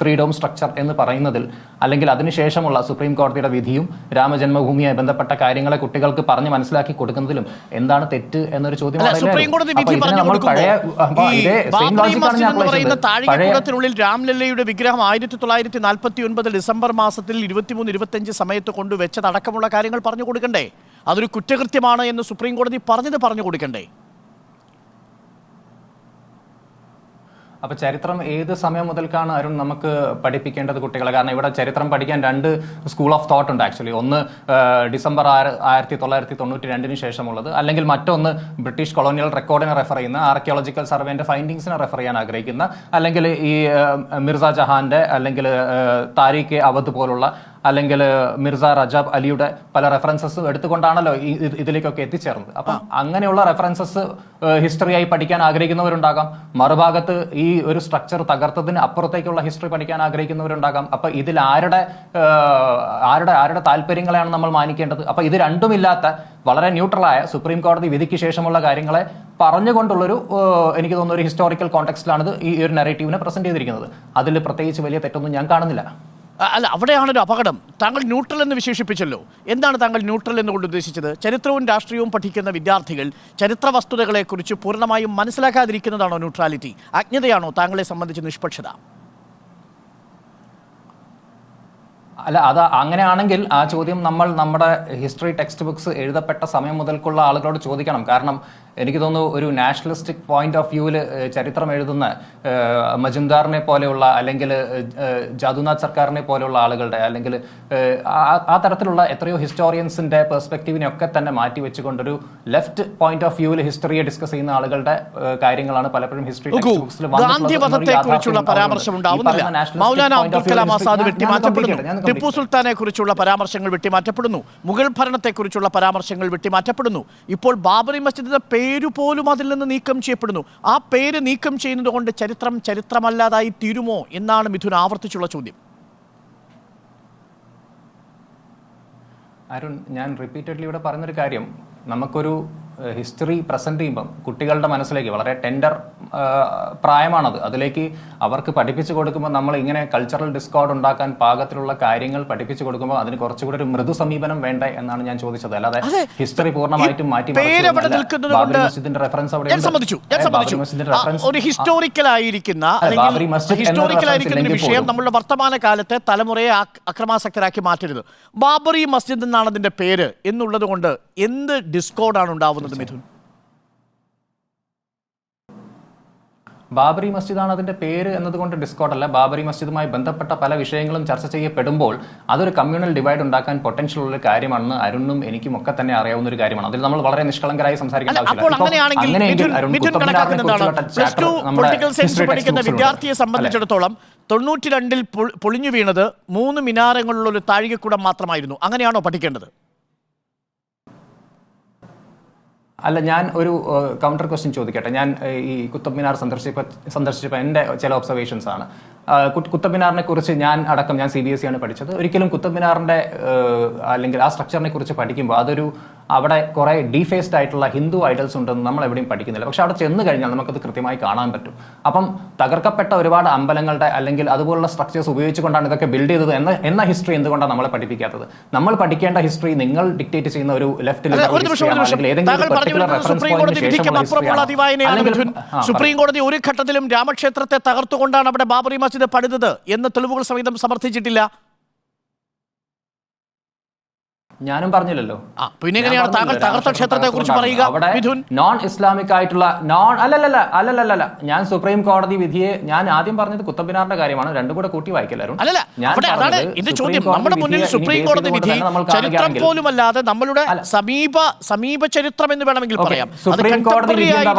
3 ഡോം സ്ട്രക്ചർ എന്ന് പറയുന്നതിൽ, അല്ലെങ്കിൽ അതിനുശേഷമുള്ള സുപ്രീം കോടതിയുടെ വിധിയും രാമജന്മഭൂമിയുമായി ബന്ധപ്പെട്ട കാര്യങ്ങളെ കുട്ടികൾക്ക് പറഞ്ഞ് മനസ്സിലാക്കി കൊടുക്കുന്നതിലും എന്താണ് തെറ്റ് എന്നൊരു ചോദ്യം. സുപ്രീം കോടതി വിധി താഴികക്കുളത്തിനുള്ളിൽ രാംലല്ലയുടെ വിഗ്രഹം 1949 ഡിസംബർ മാസത്തിൽ 23-25 സമയത്ത് കൊണ്ടുവച്ചതടക്കമുള്ള കാര്യങ്ങൾ പറഞ്ഞു കൊടുക്കണ്ടേ? അതൊരു കുറ്റകൃത്യമാണ് എന്ന് സുപ്രീം കോടതി പറഞ്ഞു കൊടുക്കണ്ടേ? അപ്പൊ ചരിത്രം ഏത് സമയം മുതൽക്കാണ് അരുൺ നമുക്ക് പഠിപ്പിക്കേണ്ടത് കുട്ടികളെ? കാരണം ഇവിടെ ചരിത്രം പഠിക്കാൻ 2 സ്കൂൾ ഓഫ് തോട്ട് ഉണ്ട് ആക്ച്വലി. ഒന്ന് ഡിസംബർ 1992 ശേഷമുള്ളത്, അല്ലെങ്കിൽ മറ്റൊന്ന് ബ്രിട്ടീഷ് കൊളോണിയൽ റെക്കോർഡിനെ റെഫർ ചെയ്യുന്ന ആർക്കിയോളജിക്കൽ സർവേന്റെ ഫൈൻഡിങ്സിനെ റെഫർ ചെയ്യാൻ ആഗ്രഹിക്കുന്ന, അല്ലെങ്കിൽ ഈ മിർസ ജഹാന്റെ അല്ലെങ്കിൽ താരിഖ് അവധ് പോലുള്ള, അല്ലെങ്കിൽ മിർസ റജാബ് അലിയുടെ പല റെഫറൻസസും എടുത്തുകൊണ്ടാണല്ലോ ഇതിലേക്കൊക്കെ എത്തിച്ചേർന്നത്. അപ്പം അങ്ങനെയുള്ള റെഫറൻസസ് ഹിസ്റ്ററിയായി പഠിക്കാൻ ആഗ്രഹിക്കുന്നവരുണ്ടാകാം. മറുഭാഗത്ത് ഈ ഒരു സ്ട്രക്ചർ തകർത്തതിന് അപ്പുറത്തേക്കുള്ള ഹിസ്റ്ററി പഠിക്കാൻ ആഗ്രഹിക്കുന്നവരുണ്ടാകാം. അപ്പൊ ഇതിൽ ആരുടെ താല്പര്യങ്ങളെയാണ് നമ്മൾ മാനിക്കേണ്ടത്? അപ്പൊ ഇത് രണ്ടുമില്ലാത്ത വളരെ ന്യൂട്രലായ സുപ്രീം കോടതി വിധിക്ക് ശേഷമുള്ള കാര്യങ്ങളെ പറഞ്ഞുകൊണ്ടുള്ളൊരു, എനിക്ക് തോന്നുന്ന ഒരു ഹിസ്റ്റോറിക്കൽ കോണ്ടെക്സ്റ്റിലാണ് ഈ ഒരു നെറേറ്റീവിനെ പ്രസന്റ് ചെയ്തിരിക്കുന്നത്. അതിൽ പ്രത്യേകിച്ച് വലിയ തെറ്റൊന്നും ഞാൻ കാണുന്നില്ല. അല്ല, അവിടെയാണൊരു അപകടം. താങ്കൾ ന്യൂട്രൽ എന്ന് വിശേഷിപ്പിച്ചല്ലോ. എന്താണ് താങ്കൾ ന്യൂട്രൽ എന്നുകൊണ്ട് ഉദ്ദേശിച്ചത്? ചരിത്രവും രാഷ്ട്രീയവും പഠിക്കുന്ന വിദ്യാർത്ഥികൾ ചരിത്ര വസ്തുതകളെക്കുറിച്ച് പൂർണ്ണമായും മനസ്സിലാക്കാതിരിക്കുന്നതാണോ ന്യൂട്രാലിറ്റി? അജ്ഞതയാണോ താങ്കളെ സംബന്ധിച്ച് നിഷ്പക്ഷത? അല്ല, അത് അങ്ങനെയാണെങ്കിൽ ആ ചോദ്യം നമ്മൾ നമ്മുടെ ഹിസ്റ്ററി ടെക്സ്റ്റ് ബുക്സ് എഴുതപ്പെട്ട സമയം മുതൽക്കുള്ള ആളുകളോട് ചോദിക്കണം. കാരണം എനിക്ക് തോന്നുന്നു ഒരു നാഷണലിസ്റ്റിക് പോയിന്റ് ഓഫ് വ്യൂവിൽ ചരിത്രം എഴുതുന്ന മജുംദാറിനെ പോലെയുള്ള, അല്ലെങ്കിൽ ജാദുനാഥ് സർക്കാരിനെ പോലെയുള്ള ആളുകളുടെ, അല്ലെങ്കിൽ ആ തരത്തിലുള്ള എത്രയോ ഹിസ്റ്റോറിയൻസിന്റെ പെർസ്പെക്റ്റീവിനെ ഒക്കെ തന്നെ മാറ്റി വെച്ചുകൊണ്ടൊരു ലെഫ്റ്റ് പോയിന്റ് ഓഫ് വ്യൂവിൽ ഹിസ്റ്ററിയെ ഡിസ്കസ് ചെയ്യുന്ന ആളുകളുടെ കാര്യങ്ങളാണ് പലപ്പോഴും ഹിസ്റ്ററി ടെക്സ്റ്റ് ബുക്സിൽ ഗാന്ധിവധത്തെക്കുറിച്ചുള്ള പരാമർശം ഉണ്ടാവുന്നില്ല. മൗലാന അബ്ദുൽ കലാം ആസാദ് വെട്ടിമാറ്റപ്പെടുന്നു. ടിപ്പു സുൽത്താനെ കുറിച്ചുള്ള പരാമർശങ്ങൾ വെട്ടിമാറ്റപ്പെടുന്നു. മുഗൾ ഭരണത്തെക്കുറിച്ചുള്ള പരാമർശങ്ങൾ വെട്ടിമാറ്റപ്പെടുന്നു. ഇപ്പോൾ ബാബറി മസ്ജിദിന്റെ പേര് പോലും അതിൽ നിന്ന് നീക്കം ചെയ്യപ്പെടുന്നു. ആ പേര് നീക്കം ചെയ്യുന്നത് കൊണ്ട് ചരിത്രമല്ലാതായി തീരുമോ എന്നാണ് മിഥുൻ ആവർത്തിച്ചുള്ള ചോദ്യം. അരുൺ, ഞാൻ റിപ്പീറ്റഡ്ലി ഇവിടെ പറഞ്ഞൊരു കാര്യം, നമുക്കൊരു ഹിസ്റ്ററി പ്രസന്റ് ചെയ്യുമ്പം കുട്ടികളുടെ മനസ്സിലേക്ക് വളരെ ടെൻഡർ പ്രായമാണത്, അതിലേക്ക് അവർക്ക് പഠിപ്പിച്ചു കൊടുക്കുമ്പോൾ നമ്മൾ ഇങ്ങനെ കൾച്ചറൽ ഡിസ്കോർഡ് ഉണ്ടാക്കാൻ പാകത്തിലുള്ള കാര്യങ്ങൾ പഠിപ്പിച്ചു കൊടുക്കുമ്പോൾ അതിന് കുറച്ചുകൂടി ഒരു മൃദു സമീപനം വേണ്ടേ എന്നാണ് ഞാൻ ചോദിച്ചത്. അല്ലാതെ ഹിസ്റ്ററി പൂർണ്ണമായിട്ടും മാറ്റി മസ്ജിദിന്റെ റെഫറൻസ് ഒരു ഹിസ്റ്റോറിക്കൽ ആയിരിക്കുന്ന വിഷയം നമ്മുടെ വർത്തമാന കാലത്തെ തലമുറയെ അക്രമാസക്തരാക്കി മാറ്റരുത്. ബാബറി മസ്ജിദ് എന്നാണ് അതിന്റെ പേര് എന്നുള്ളത് കൊണ്ട് എന്ത് ഡിസ്കോർഡാണ് ഉണ്ടാവുന്നത് മിഥുൻ? ബാബറി മസ്ജിദാണ് അതിന്റെ പേര് എന്നതുകൊണ്ട് ഡിസ്കോർഡ് അല്ല. ബാബറി മസ്ജിദുമായി ബന്ധപ്പെട്ട പല വിഷയങ്ങളും ചർച്ച ചെയ്യപ്പെടുമ്പോൾ അതൊരു കമ്മ്യൂണൽ ഡിവൈഡ് ഉണ്ടാക്കാൻ പൊട്ടൻഷ്യൽ ഉള്ള കാര്യമാണെന്ന് അരുണും എനിക്കും ഒക്കെ തന്നെ അറിയാവുന്ന ഒരു കാര്യമാണ്. അതിൽ നമ്മൾ വളരെ നിഷ്കളങ്കരായി സംസാരിക്കേണ്ട ആവശ്യമില്ല. വിദ്യാർത്ഥിയെ സംബന്ധിച്ചിടത്തോളം 92-ൽ പൊളിഞ്ഞു വീണത് 3 മിനാരങ്ങളുള്ള ഒരു താഴികക്കുടം മാത്രമായിരുന്നു. അങ്ങനെയാണോ പഠിക്കേണ്ടത്? അല്ല, ഞാൻ ഒരു കൗണ്ടർ ക്വസ്റ്റ്യൻ ചോദിക്കട്ടെ. ഞാൻ ഈ കുത്തബ് മിനാർ സന്ദർശിച്ചപ്പോൾ എൻ്റെ ചില ഒബ്സർവേഷൻസ് ആണ്. കുത്തബ് മിനാറിനെ കുറിച്ച് ഞാൻ CBSE ആണ് പഠിച്ചത്. ഒരിക്കലും കുത്തബ് മിനാറിന്റെ അല്ലെങ്കിൽ ആ സ്ട്രക്ചറിനെ കുറിച്ച് പഠിക്കുമ്പോൾ അതൊരു അവിടെ കുറെ ഡീഫേസ്ഡ് ആയിട്ടുള്ള ഹിന്ദു ഐഡൽസ് ഉണ്ടെന്ന് നമ്മൾ എവിടെയും പഠിക്കുന്നില്ല. പക്ഷെ അവിടെ ചെന്ന് കഴിഞ്ഞാൽ നമുക്കത് കൃത്യമായി കാണാൻ പറ്റും. അപ്പം തകർക്കപ്പെട്ട ഒരുപാട് അമ്പലങ്ങളുടെ അല്ലെങ്കിൽ അതുപോലുള്ള സ്ട്രക്ചേഴ്സ് ഉപയോഗിച്ചുകൊണ്ടാണ് ഇതൊക്കെ ബിൽഡ് ചെയ്തത് എന്ന ഹിസ്റ്ററി എന്തുകൊണ്ടാണ് നമ്മളെ പഠിപ്പിക്കാത്തത്? നമ്മൾ പഠിക്കേണ്ട ഹിസ്റ്ററി നിങ്ങൾ ഡിക്റ്റേറ്റ് ചെയ്യുന്ന ഒരു ലെഫ്റ്റ് സുപ്രീം കോടതി ഒരു ഘട്ടത്തിലും രാമക്ഷേത്രത്തെ തകർത്തുകൊണ്ടാണ് അവിടെ ബാബറി മസ്ജിദ് പണിതത് എന്ന് തെളിവുകൾ സഹിതം സമർത്ഥിച്ചിട്ടില്ല. ഞാനും പറഞ്ഞില്ലല്ലോ. പിന്നെ എങ്ങനെയാണ് താങ്കൾ തകർത്ത ക്ഷേത്രത്തെ കുറിച്ച് പറയുക? നോൺ ഇസ്ലാമിക് ആയിട്ടുള്ള അല്ലല്ല ഞാൻ സുപ്രീം കോടതി വിധിയെ ഞാൻ ആദ്യം പറഞ്ഞത് കുത്തബ് മിനാറിന്റെ കാര്യമാണ്. രണ്ടും കൂടെ കൂട്ടി വായിക്കലായിരുന്നു. നമ്മുടെ മുന്നിൽ സുപ്രീം കോടതി വിധി ചരിത്രം പോലുമല്ലാതെ നമ്മളുടെ സമീപ ചരിത്രം എന്ന് വേണമെങ്കിൽ പറയാം. സുപ്രീം കോടതി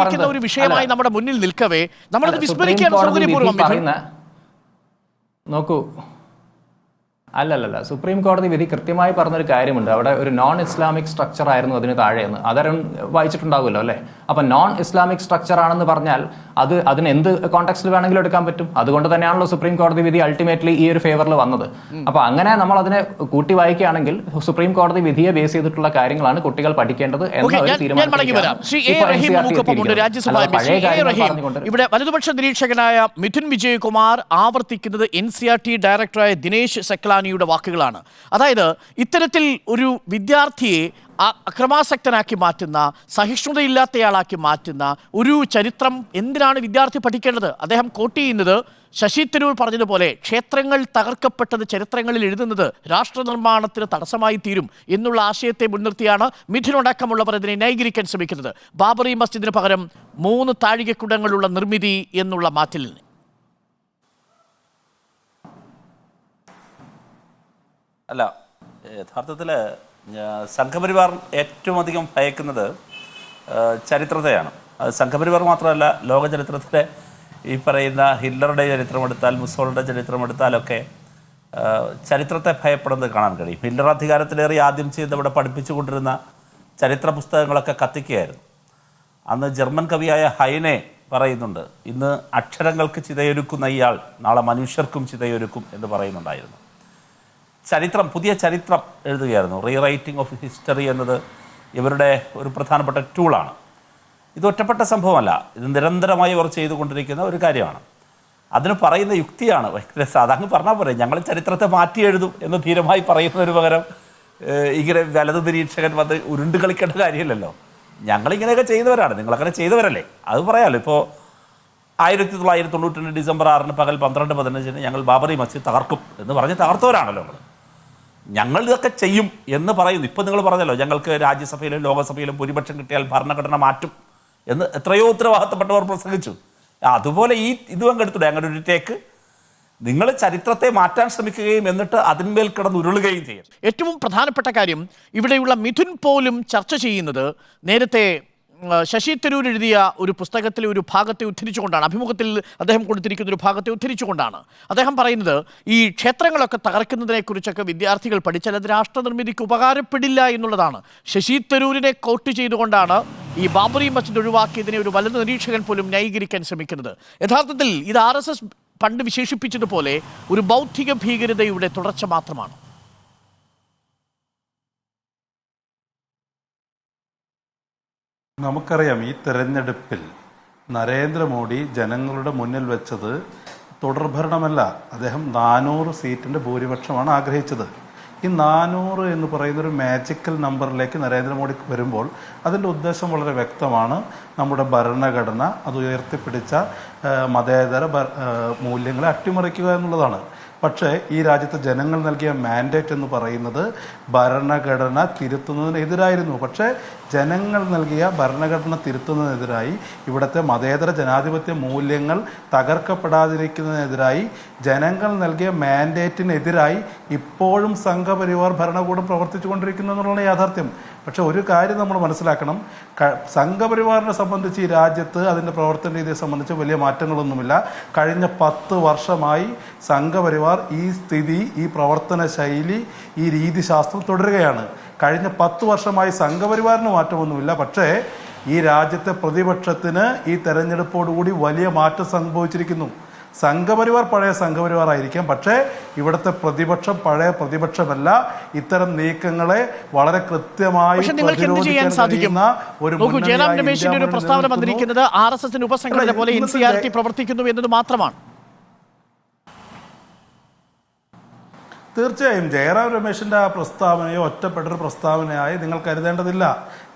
ഒരു വിഷയമായി നമ്മുടെ മുന്നിൽ നിൽക്കവേ നമ്മളത് വിസ്മരിക്കാൻ സൗകര്യപൂർവ്വം നോക്കൂ. അല്ലല്ല, സുപ്രീം കോടതി വിധി കൃത്യമായി പറഞ്ഞൊരു കാര്യമുണ്ട്. അവിടെ ഒരു നോൺ ഇസ്ലാമിക് സ്ട്രക്ചർ ആയിരുന്നു അതിന് താഴെയെന്ന്. അതരം വായിച്ചിട്ടുണ്ടാവുമല്ലോ അല്ലേ? അപ്പൊ നോൺ ഇസ്ലാമിക് സ്ട്രക്ചർ ആണെന്ന് പറഞ്ഞാൽ അതിന് എന്ത് കോണ്ടെക്സ്റ്റിൽ വേണമെങ്കിലും എടുക്കാൻ പറ്റും. അതുകൊണ്ട് തന്നെയാണല്ലോ സുപ്രീം കോടതി വിധി അൾട്ടിമേറ്റ്ലി ഈ ഒരു ഫേവറിൽ വന്നത്. അപ്പൊ അങ്ങനെ നമ്മൾ അതിനെ കൂട്ടി വായിക്കുകയാണെങ്കിൽ സുപ്രീം കോടതി വിധിയെ ബേസ് ചെയ്തിട്ടുള്ള കാര്യങ്ങളാണ് കുട്ടികൾ പഠിക്കേണ്ടത് എന്ന ഒരു തീരുമാനം. ഇവിടെ വലതുപക്ഷ നിരീക്ഷകനായ മിഥുൻ വിജയകുമാർ ആവർത്തിക്കുന്നത് NCERT ഡയറക്ടറായ ദിനേശ് സെക്ലാനിയുടെ വാക്കുകളാണ്. അതായത് ഇത്തരത്തിൽ ഒരു വിദ്യാർത്ഥിയെ അക്രമാസക്തനാക്കി മാറ്റുന്ന, സഹിഷ്ണുതയില്ലാത്തയാളാക്കി മാറ്റുന്ന ഒരു ചരിത്രം എന്തിനാണ് വിദ്യാർത്ഥി പഠിക്കേണ്ടത്? അദ്ദേഹം കോട്ട് ചെയ്യുന്നത് ശശി തരൂർ പറഞ്ഞതുപോലെ ക്ഷേത്രങ്ങൾ തകർക്കപ്പെട്ടത് ചരിത്രങ്ങളിൽ എഴുതുന്നത് രാഷ്ട്ര നിർമ്മാണത്തിന് തടസ്സമായി തീരും എന്നുള്ള ആശയത്തെ മുൻനിർത്തിയാണ് മിഥുനടക്കമുള്ളവർ ഇതിനെ ന്യായീകരിക്കാൻ ശ്രമിക്കുന്നത്. ബാബറി മസ്ജിദിന് പകരം 3 താഴികക്കുടങ്ങളുള്ള നിർമ്മിതി എന്നുള്ള മാറ്റിൽ നിന്ന്. അല്ല, യഥാർത്ഥത്തിൽ സംഘപരിവാർ ഏറ്റവും അധികം ഭയക്കുന്നത് ചരിത്രത്തെയാണ്. അത് സംഘപരിവാർ മാത്രമല്ല, ലോക ചരിത്രത്തിലെ ഈ പറയുന്ന ഹിറ്റ്ലറുടെ ചരിത്രമെടുത്താൽ, മുസോളിൻ്റെ ചരിത്രമെടുത്താലൊക്കെ ചരിത്രത്തെ ഭയപ്പെടുന്നത് കാണാൻ കഴിയും. ഹിറ്റ്ലർ അധികാരത്തിലേറി ആദ്യം ചെയ്ത് ഇവിടെ പഠിപ്പിച്ചുകൊണ്ടിരുന്ന ചരിത്ര പുസ്തകങ്ങളൊക്കെ കത്തിക്കുകയായിരുന്നു. അന്ന് ജർമ്മൻ കവിയായ ഹൈനെ പറയുന്നുണ്ട്, ഇന്ന് അക്ഷരങ്ങൾക്ക് ചിതയൊരുക്കുന്ന ഇയാൾ നാളെ മനുഷ്യർക്കും ചിതയൊരുക്കും എന്ന് പറയുന്നുണ്ടായിരുന്നു. ചരിത്രം, പുതിയ ചരിത്രം എഴുതുകയായിരുന്നു. റീറൈറ്റിംഗ് ഓഫ് ഹിസ്റ്ററി എന്നത് ഇവരുടെ ഒരു പ്രധാനപ്പെട്ട ടൂളാണ്. ഇത് ഒറ്റപ്പെട്ട സംഭവമല്ല, ഇത് നിരന്തരമായി അവർ ചെയ്തുകൊണ്ടിരിക്കുന്ന ഒരു കാര്യമാണ്. അതിന് പറയുന്ന യുക്തിയാണ് ഭയങ്കര സാധാരണ പറഞ്ഞാൽ പോരെ, ഞങ്ങൾ ചരിത്രത്തെ മാറ്റി എഴുതും എന്ന് ധീരമായി പറയുന്നതിന് പകരം ഇങ്ങനെ വലതു നിരീക്ഷകൻ വന്ന് ഉരുണ്ട് കളിക്കേണ്ട കാര്യമില്ലല്ലോ. ഞങ്ങളിങ്ങനെയൊക്കെ ചെയ്തവരാണ്, നിങ്ങളങ്ങനെ ചെയ്തവരല്ലേ, അത് പറയാമല്ലോ. ഇപ്പോൾ 1992 ഡിസംബർ 6 പകൽ 12:15 ഞങ്ങൾ ബാബറി മസ്ജിദ് തകർക്കും എന്ന് പറഞ്ഞ് തകർത്തവരാണല്ലോ ഞങ്ങൾ ഇതൊക്കെ ചെയ്യും എന്ന് പറയുന്നു. ഇപ്പം നിങ്ങൾ പറഞ്ഞല്ലോ, ഞങ്ങൾക്ക് രാജ്യസഭയിലും ലോകസഭയിലും ഭൂരിപക്ഷം കിട്ടിയാൽ ഭരണഘടന മാറ്റും എന്ന് എത്രയോ ഉത്തരവാദിത്തപ്പെട്ടവർ പ്രസംഗിച്ചു. അതുപോലെ ഇത് പങ്കെടുത്തൂടെ അങ്ങനെ ഒരു ടേക്ക്? നിങ്ങൾ ചരിത്രത്തെ മാറ്റാൻ ശ്രമിക്കുകയും എന്നിട്ട് അതിന്മേൽ കിടന്ന് ഉരുളുകയും ചെയ്യും. ഏറ്റവും പ്രധാനപ്പെട്ട കാര്യം, ഇവിടെയുള്ള മിഥുൻ പോലും ചർച്ച ചെയ്യുന്നത് നേരത്തെ ശശി തരൂർ എഴുതിയ ഒരു പുസ്തകത്തിലെ ഒരു ഭാഗത്തെ ഉദ്ധരിച്ചുകൊണ്ടാണ്, അഭിമുഖത്തിൽ അദ്ദേഹം കൊടുത്തിരിക്കുന്ന ഒരു ഭാഗത്തെ ഉദ്ധരിച്ചുകൊണ്ടാണ് അദ്ദേഹം പറയുന്നത്, ഈ ക്ഷേത്രങ്ങളൊക്കെ തകർക്കുന്നതിനെ കുറിച്ചൊക്കെ വിദ്യാർത്ഥികൾ പഠിച്ചാൽ അത് രാഷ്ട്ര നിർമ്മിതിക്ക് ഉപകാരപ്പെടില്ല എന്നുള്ളതാണ്. ശശി തരൂരിനെ കോട്ട് ചെയ്തുകൊണ്ടാണ് ഈ ബാബറി മസ്ജിദ് ഒഴിവാക്കിയതിനെ ഒരു വലതു നിരീക്ഷകൻ പോലും ന്യായീകരിക്കാൻ ശ്രമിക്കുന്നത്. യഥാർത്ഥത്തിൽ ഇത് RSS പണ്ട് വിശേഷിപ്പിച്ചതുപോലെ ഒരു ബൗദ്ധിക ഭീകരതയുടെ തുടർച്ച മാത്രമാണ്. നമുക്കറിയാം, ഈ തെരഞ്ഞെടുപ്പിൽ നരേന്ദ്രമോദി ജനങ്ങളുടെ മുന്നിൽ വെച്ചത് തുടർഭരണമല്ല, അദ്ദേഹം 400 സീറ്റിൻ്റെ ഭൂരിപക്ഷമാണ് ആഗ്രഹിച്ചത്. ഈ 400 എന്ന് പറയുന്നൊരു മാജിക്കൽ നമ്പറിലേക്ക് നരേന്ദ്രമോദി വരുമ്പോൾ അതിൻ്റെ ഉദ്ദേശം വളരെ വ്യക്തമാണ്. നമ്മുടെ ഭരണഘടന അത് ഉയർത്തിപ്പിടിച്ച മതേതര മൂല്യങ്ങളെ അട്ടിമറിക്കുക എന്നുള്ളതാണ്. പക്ഷേ ഈ രാജ്യത്തെ ജനങ്ങൾ നൽകിയ മാൻഡേറ്റ് എന്ന് പറയുന്നത് ഭരണഘടന തിരുത്തുന്നതിനെതിരായിരുന്നു. പക്ഷേ ജനങ്ങൾ നൽകിയ ഭരണഘടന തിരുത്തുന്നതിനെതിരായി, ഇവിടുത്തെ മതേതര ജനാധിപത്യ മൂല്യങ്ങൾ തകർക്കപ്പെടാതിരിക്കുന്നതിനെതിരായി ജനങ്ങൾ നൽകിയ മാൻഡേറ്റിനെതിരായി ഇപ്പോഴും സംഘപരിവാർ ഭരണകൂടം പ്രവർത്തിച്ചു കൊണ്ടിരിക്കുന്നു എന്നുള്ളതാണ് യാഥാർത്ഥ്യം. പക്ഷെ ഒരു കാര്യം നമ്മൾ മനസ്സിലാക്കണം, സംഘപരിവാറിനെ സംബന്ധിച്ച് ഈ രാജ്യത്ത് അതിൻ്റെ പ്രവർത്തന രീതിയെ സംബന്ധിച്ച് വലിയ മാറ്റങ്ങളൊന്നുമില്ല. കഴിഞ്ഞ 10 വർഷമായി സംഘപരിവാർ ഈ സ്ഥിതി, ഈ പ്രവർത്തന ശൈലി, ഈ രീതിശാസ്ത്രം തുടരുകയാണ്. കഴിഞ്ഞ 10 വർഷമായി സംഘപരിവാറിന് മാറ്റമൊന്നുമില്ല. പക്ഷേ ഈ രാജ്യത്തെ പ്രതിപക്ഷത്തിന് ഈ തെരഞ്ഞെടുപ്പോടുകൂടി വലിയ മാറ്റം സംഭവിച്ചിരിക്കുന്നു. സംഘപരിവാർ പഴയ സംഘപരിവാർ ആയിരിക്കാം, പക്ഷേ ഇവിടുത്തെ പ്രതിപക്ഷം പഴയ പ്രതിപക്ഷമല്ല. ഇത്തരം നീക്കങ്ങളെ വളരെ കൃത്യമായി പ്രതിരോധിക്കാൻ സാധിക്കുന്ന ഒരു ജയറാം രമേശിന്റെ ഒരു പ്രസ്താവന വന്നിരിക്കുന്നത് RSS ഉപസംഘടന പോലെ NCERT പ്രവർത്തിക്കുന്നു എന്നത് മാത്രമാണ്. തീർച്ചയായും ജയറാം രമേശിൻ്റെ ആ പ്രസ്താവനയോ ഒറ്റപ്പെട്ടൊരു പ്രസ്താവനയായി നിങ്ങൾ കരുതേണ്ടതില്ല.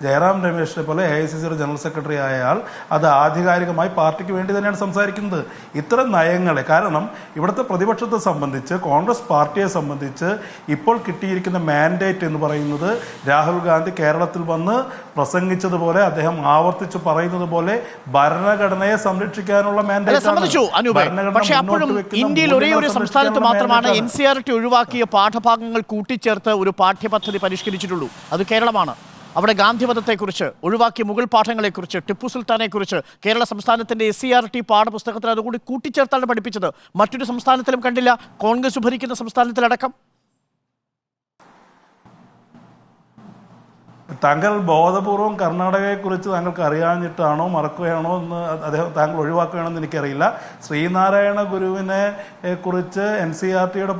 ജയറാം രമേശിനെ പോലെ AICC ജനറൽ സെക്രട്ടറി ആയാൽ അത് ആധികാരികമായി പാർട്ടിക്ക് വേണ്ടി തന്നെയാണ് സംസാരിക്കുന്നത്. ഇത്തരം നയങ്ങളെ, കാരണം ഇവിടുത്തെ പ്രതിപക്ഷത്തെ സംബന്ധിച്ച്, കോൺഗ്രസ് പാർട്ടിയെ സംബന്ധിച്ച് ഇപ്പോൾ കിട്ടിയിരിക്കുന്ന മാൻഡേറ്റ് എന്ന് പറയുന്നത് രാഹുൽ ഗാന്ധി കേരളത്തിൽ വന്ന് പ്രസംഗിച്ചതുപോലെ, അദ്ദേഹം ആവർത്തിച്ച് പറയുന്നത് പോലെ ഭരണഘടനയെ സംരക്ഷിക്കാനുള്ള മാൻഡേറ്റ്. പക്ഷേ അപ്പോഴും ഇന്ത്യയിൽ ഒരേ ഒരു സംസ്ഥാനത്ത് മാത്രമാണ് NCERT ഒഴിവാക്കിയ പാഠഭാഗങ്ങൾ കൂട്ടിച്ചേർത്ത് ഒരു പാഠ്യപദ്ധതി പരിഷ്കരിച്ചിട്ടുള്ളൂ. അത് കേരളമാണ്. അവിടെ ഗാന്ധിവധത്തെക്കുറിച്ച്, ഒഴിവാക്കിയ മുഗൾ പാഠങ്ങളെക്കുറിച്ച്, ടിപ്പു സുൽത്താനെക്കുറിച്ച് കേരള സംസ്ഥാനത്തിൻ്റെ SCERT പാഠപുസ്തകത്തിൽ അതുകൂടി കൂട്ടിച്ചേർത്താണ് പഠിപ്പിച്ചത്. മറ്റൊരു സംസ്ഥാനത്തിലും കണ്ടില്ല, കോൺഗ്രസ് ഭരിക്കുന്ന സംസ്ഥാനത്തിലടക്കം. താങ്കൾ ബോധപൂർവം കർണാടകയെക്കുറിച്ച് താങ്കൾക്ക് അറിയാഞ്ഞിട്ടാണോ മറക്കുകയാണോ എന്ന് താങ്കൾ ഒഴിവാക്കുകയാണെന്ന് എനിക്കറിയില്ല. ശ്രീനാരായണ ഗുരുവിനെ കുറിച്ച് NCERTയുടെ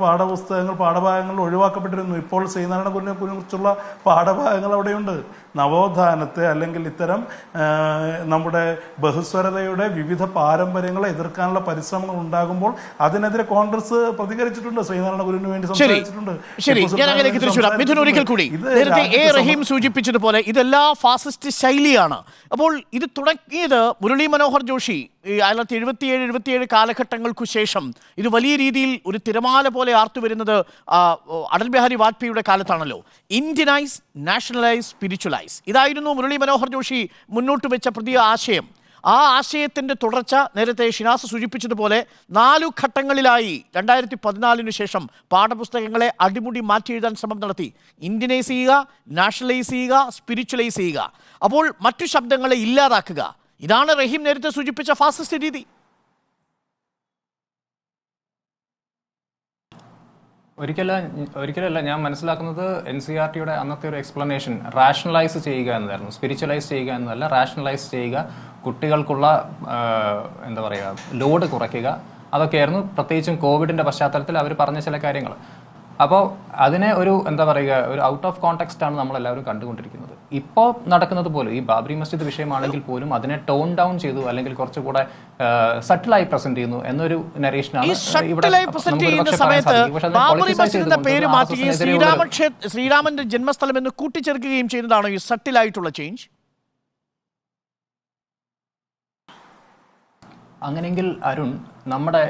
പാഠഭാഗങ്ങൾ ഒഴിവാക്കപ്പെട്ടിരുന്നു. ഇപ്പോൾ ശ്രീനാരായണ ഗുരുവിനെ കുറിച്ചുള്ള പാഠഭാഗങ്ങൾ അവിടെയുണ്ട്. നവോത്ഥാനത്തെ അല്ലെങ്കിൽ ഇത്തരം നമ്മുടെ ബഹുസ്വരതയുടെ വിവിധ പാരമ്പര്യങ്ങളെ എതിർക്കാനുള്ള പരിശ്രമങ്ങൾ ഉണ്ടാകുമ്പോൾ അതിനെതിരെ കോൺഗ്രസ് പ്രതികരിച്ചിട്ടുണ്ട്. ശ്രീനാരായണ ഗുരുവിന് വേണ്ടി സംസാരിച്ചിട്ടുണ്ട്. റഹീം സൂചിപ്പിച്ചതുപോലെ ഇതെല്ലാം ഫാസിസ്റ്റ് ശൈലിയാണ്. അപ്പോൾ ഇത് തുടങ്ങിയത് മുരളി മനോഹർ ജോഷി 1977 കാലഘട്ടങ്ങൾക്കു ശേഷം ഇത് വലിയ രീതിയിൽ ഒരു തിരമാല പോലെ ആർത്തുവരുന്നത് അടൽ ബിഹാരി വാജ്പേയിയുടെ കാലത്താണല്ലോ. ഇന്ത്യനൈസ്, നാഷണലൈസ്, സ്പിരിച്വലൈസ്, ഇതായിരുന്നു മുരളി മനോഹർ ജോഷി മുന്നോട്ട് വെച്ച പുതിയ ആശയം. ആ ആശയത്തിൻ്റെ തുടർച്ച നേരത്തെ ഷിനാസ് സൂചിപ്പിച്ചതുപോലെ 4 ഘട്ടങ്ങളിലായി 2014 ശേഷം പാഠപുസ്തകങ്ങളെ അടിമുടി മാറ്റി എഴുതാൻ ശ്രമം നടത്തി. ഇന്ത്യനൈസ് ചെയ്യുക, നാഷണലൈസ് ചെയ്യുക, സ്പിരിച്വലൈസ് ചെയ്യുക, അപ്പോൾ മറ്റു ശബ്ദങ്ങളെ ഇല്ലാതാക്കുക. ഇതാണ് റഹീം നേരത്തെ സൂചിപ്പിച്ച ഫാസിസ്റ്റ് രീതി. ഒരിക്കലല്ല ഞാൻ മനസ്സിലാക്കുന്നത് NCERTയുടെ അന്നത്തെ ഒരു എക്സ്പ്ലനേഷൻ റാഷണലൈസ് ചെയ്യുക എന്നതായിരുന്നു. സ്പിരിച്വലൈസ് ചെയ്യുക എന്നതല്ല, റാഷണലൈസ് ചെയ്യുക, കുട്ടികൾക്കുള്ള എന്താ പറയുക ലോഡ് കുറയ്ക്കുക, അതൊക്കെയായിരുന്നു പ്രത്യേകിച്ചും കോവിഡിൻ്റെ പശ്ചാത്തലത്തിൽ അവർ പറഞ്ഞ ചില കാര്യങ്ങൾ. അപ്പോൾ അതിനെ ഒരു എന്താ പറയുക ഒരു ഔട്ട് ഓഫ് കോണ്ടെക്സ്റ്റ് ആണ് നമ്മളെല്ലാവരും കണ്ടുകൊണ്ടിരിക്കുന്നത്. ഇപ്പോൾ നടക്കുന്നത് പോലും ഈ ബാബറി മസ്ജിദ് വിഷയമാണെങ്കിൽ പോലും അതിനെ ടോൺ ഡൗൺ ചെയ്തു അല്ലെങ്കിൽ കുറച്ചുകൂടെ സട്ടിലായി പ്രസന്റ് ചെയ്യുന്നു എന്നൊരു നരേഷനാണ് ശ്രീരാമന്റെ ജന്മസ്ഥലം എന്ന് കൂട്ടിച്ചേർക്കുകയും ചെയ്യുന്നതാണോ ഈ സട്ടിലായിട്ടുള്ള ചേഞ്ച്? അങ്ങനെയെങ്കിൽ അരുൺ, നമ്മുടെ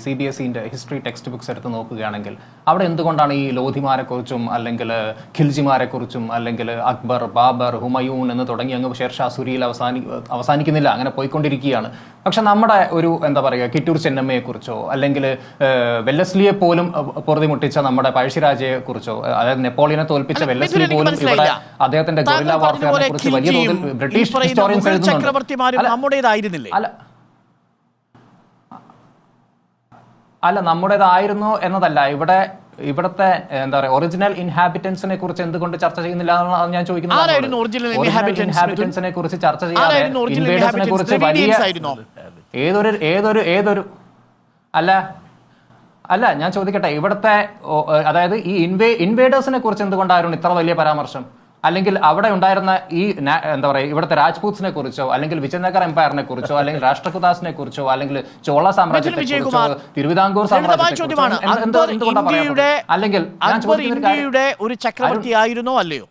CBSEന്റെ ഹിസ്റ്ററി ടെക്സ്റ്റ് ബുക്സ് എടുത്ത് നോക്കുകയാണെങ്കിൽ അവിടെ എന്തുകൊണ്ടാണ് ഈ ലോധിമാരെക്കുറിച്ചും അല്ലെങ്കിൽ ഖിൽജിമാരെക്കുറിച്ചും അല്ലെങ്കിൽ അക്ബർ, ബാബർ, ഹുമയൂൺ എന്ന് തുടങ്ങി അങ്ങ് ഷേർഷാ സൂരിയിൽ അവസാനിക്കുന്നില്ല, അങ്ങനെ പോയിക്കൊണ്ടിരിക്കുകയാണ്. പക്ഷെ നമ്മുടെ ഒരു എന്താ പറയുക കിറ്റൂർ ചെന്നമ്മയെക്കുറിച്ചോ അല്ലെങ്കിൽ വെല്ലസ്ലിയെ പോലും പൊറുതിമുട്ടിച്ച നമ്മുടെ പഴശ്ശിരാജയെക്കുറിച്ചോ, അതായത് നെപ്പോളിയനെ തോൽപ്പിച്ച വെല്ലസ്ലി പോലും ഇവിടെ അദ്ദേഹത്തിന്റെ ഗൊറില്ല വാർഫെയറിനെ കുറിച്ച് വലിയ തോതിൽ ബ്രിട്ടീഷ് ഹിസ്റ്റോറിയൻസ് എഴുതുന്നുണ്ട്. അല്ല, നമ്മുടേതായിരുന്നോ എന്നതല്ല, ഇവിടത്തെ എന്താ പറയുക ഒറിജിനൽ ഇൻഹാബിറ്റൻസിനെ കുറിച്ച് എന്തുകൊണ്ട് ചർച്ച ചെയ്യുന്നില്ല എന്നാണ് ഞാൻ ചോദിക്കുന്നത്. ഒറിജിനൽ ഇൻഹാബിറ്റൻസിനെ കുറിച്ച് ചർച്ച ചെയ്യാതെ ഇൻവേഡേഴ്സിനെ കുറിച്ച് വലിയ ഏതൊരു അല്ല ഞാൻ ചോദിക്കട്ടെ, ഇവിടത്തെ അതായത് ഈ ഇൻവേഡേഴ്സിനെ കുറിച്ച് എന്തുകൊണ്ടായിരുന്നു ഇത്ര വലിയ പരാമർശം? അല്ലെങ്കിൽ അവിടെ ഉണ്ടായിരുന്ന ഈ എന്താ പറയുക ഇവിടുത്തെ രാജ്പൂത്സിനെ കുറിച്ചോ അല്ലെങ്കിൽ വിജയനഗർ എംപയറിനെ കുറിച്ചോ അല്ലെങ്കിൽ രാഷ്ട്രകൂതാസിനെ കുറിച്ചോ അല്ലെങ്കിൽ ചോള സാമ്രാജ്യത്തെ കുറിച്ചോ തിരുവിതാംകൂർ സാമ്രാജ്യത്തെ അല്ലെങ്കിൽ ഇന്ത്യയുടെ ഒരു ചക്രവർത്തി ആയിരുന്നോ അല്ലയോ?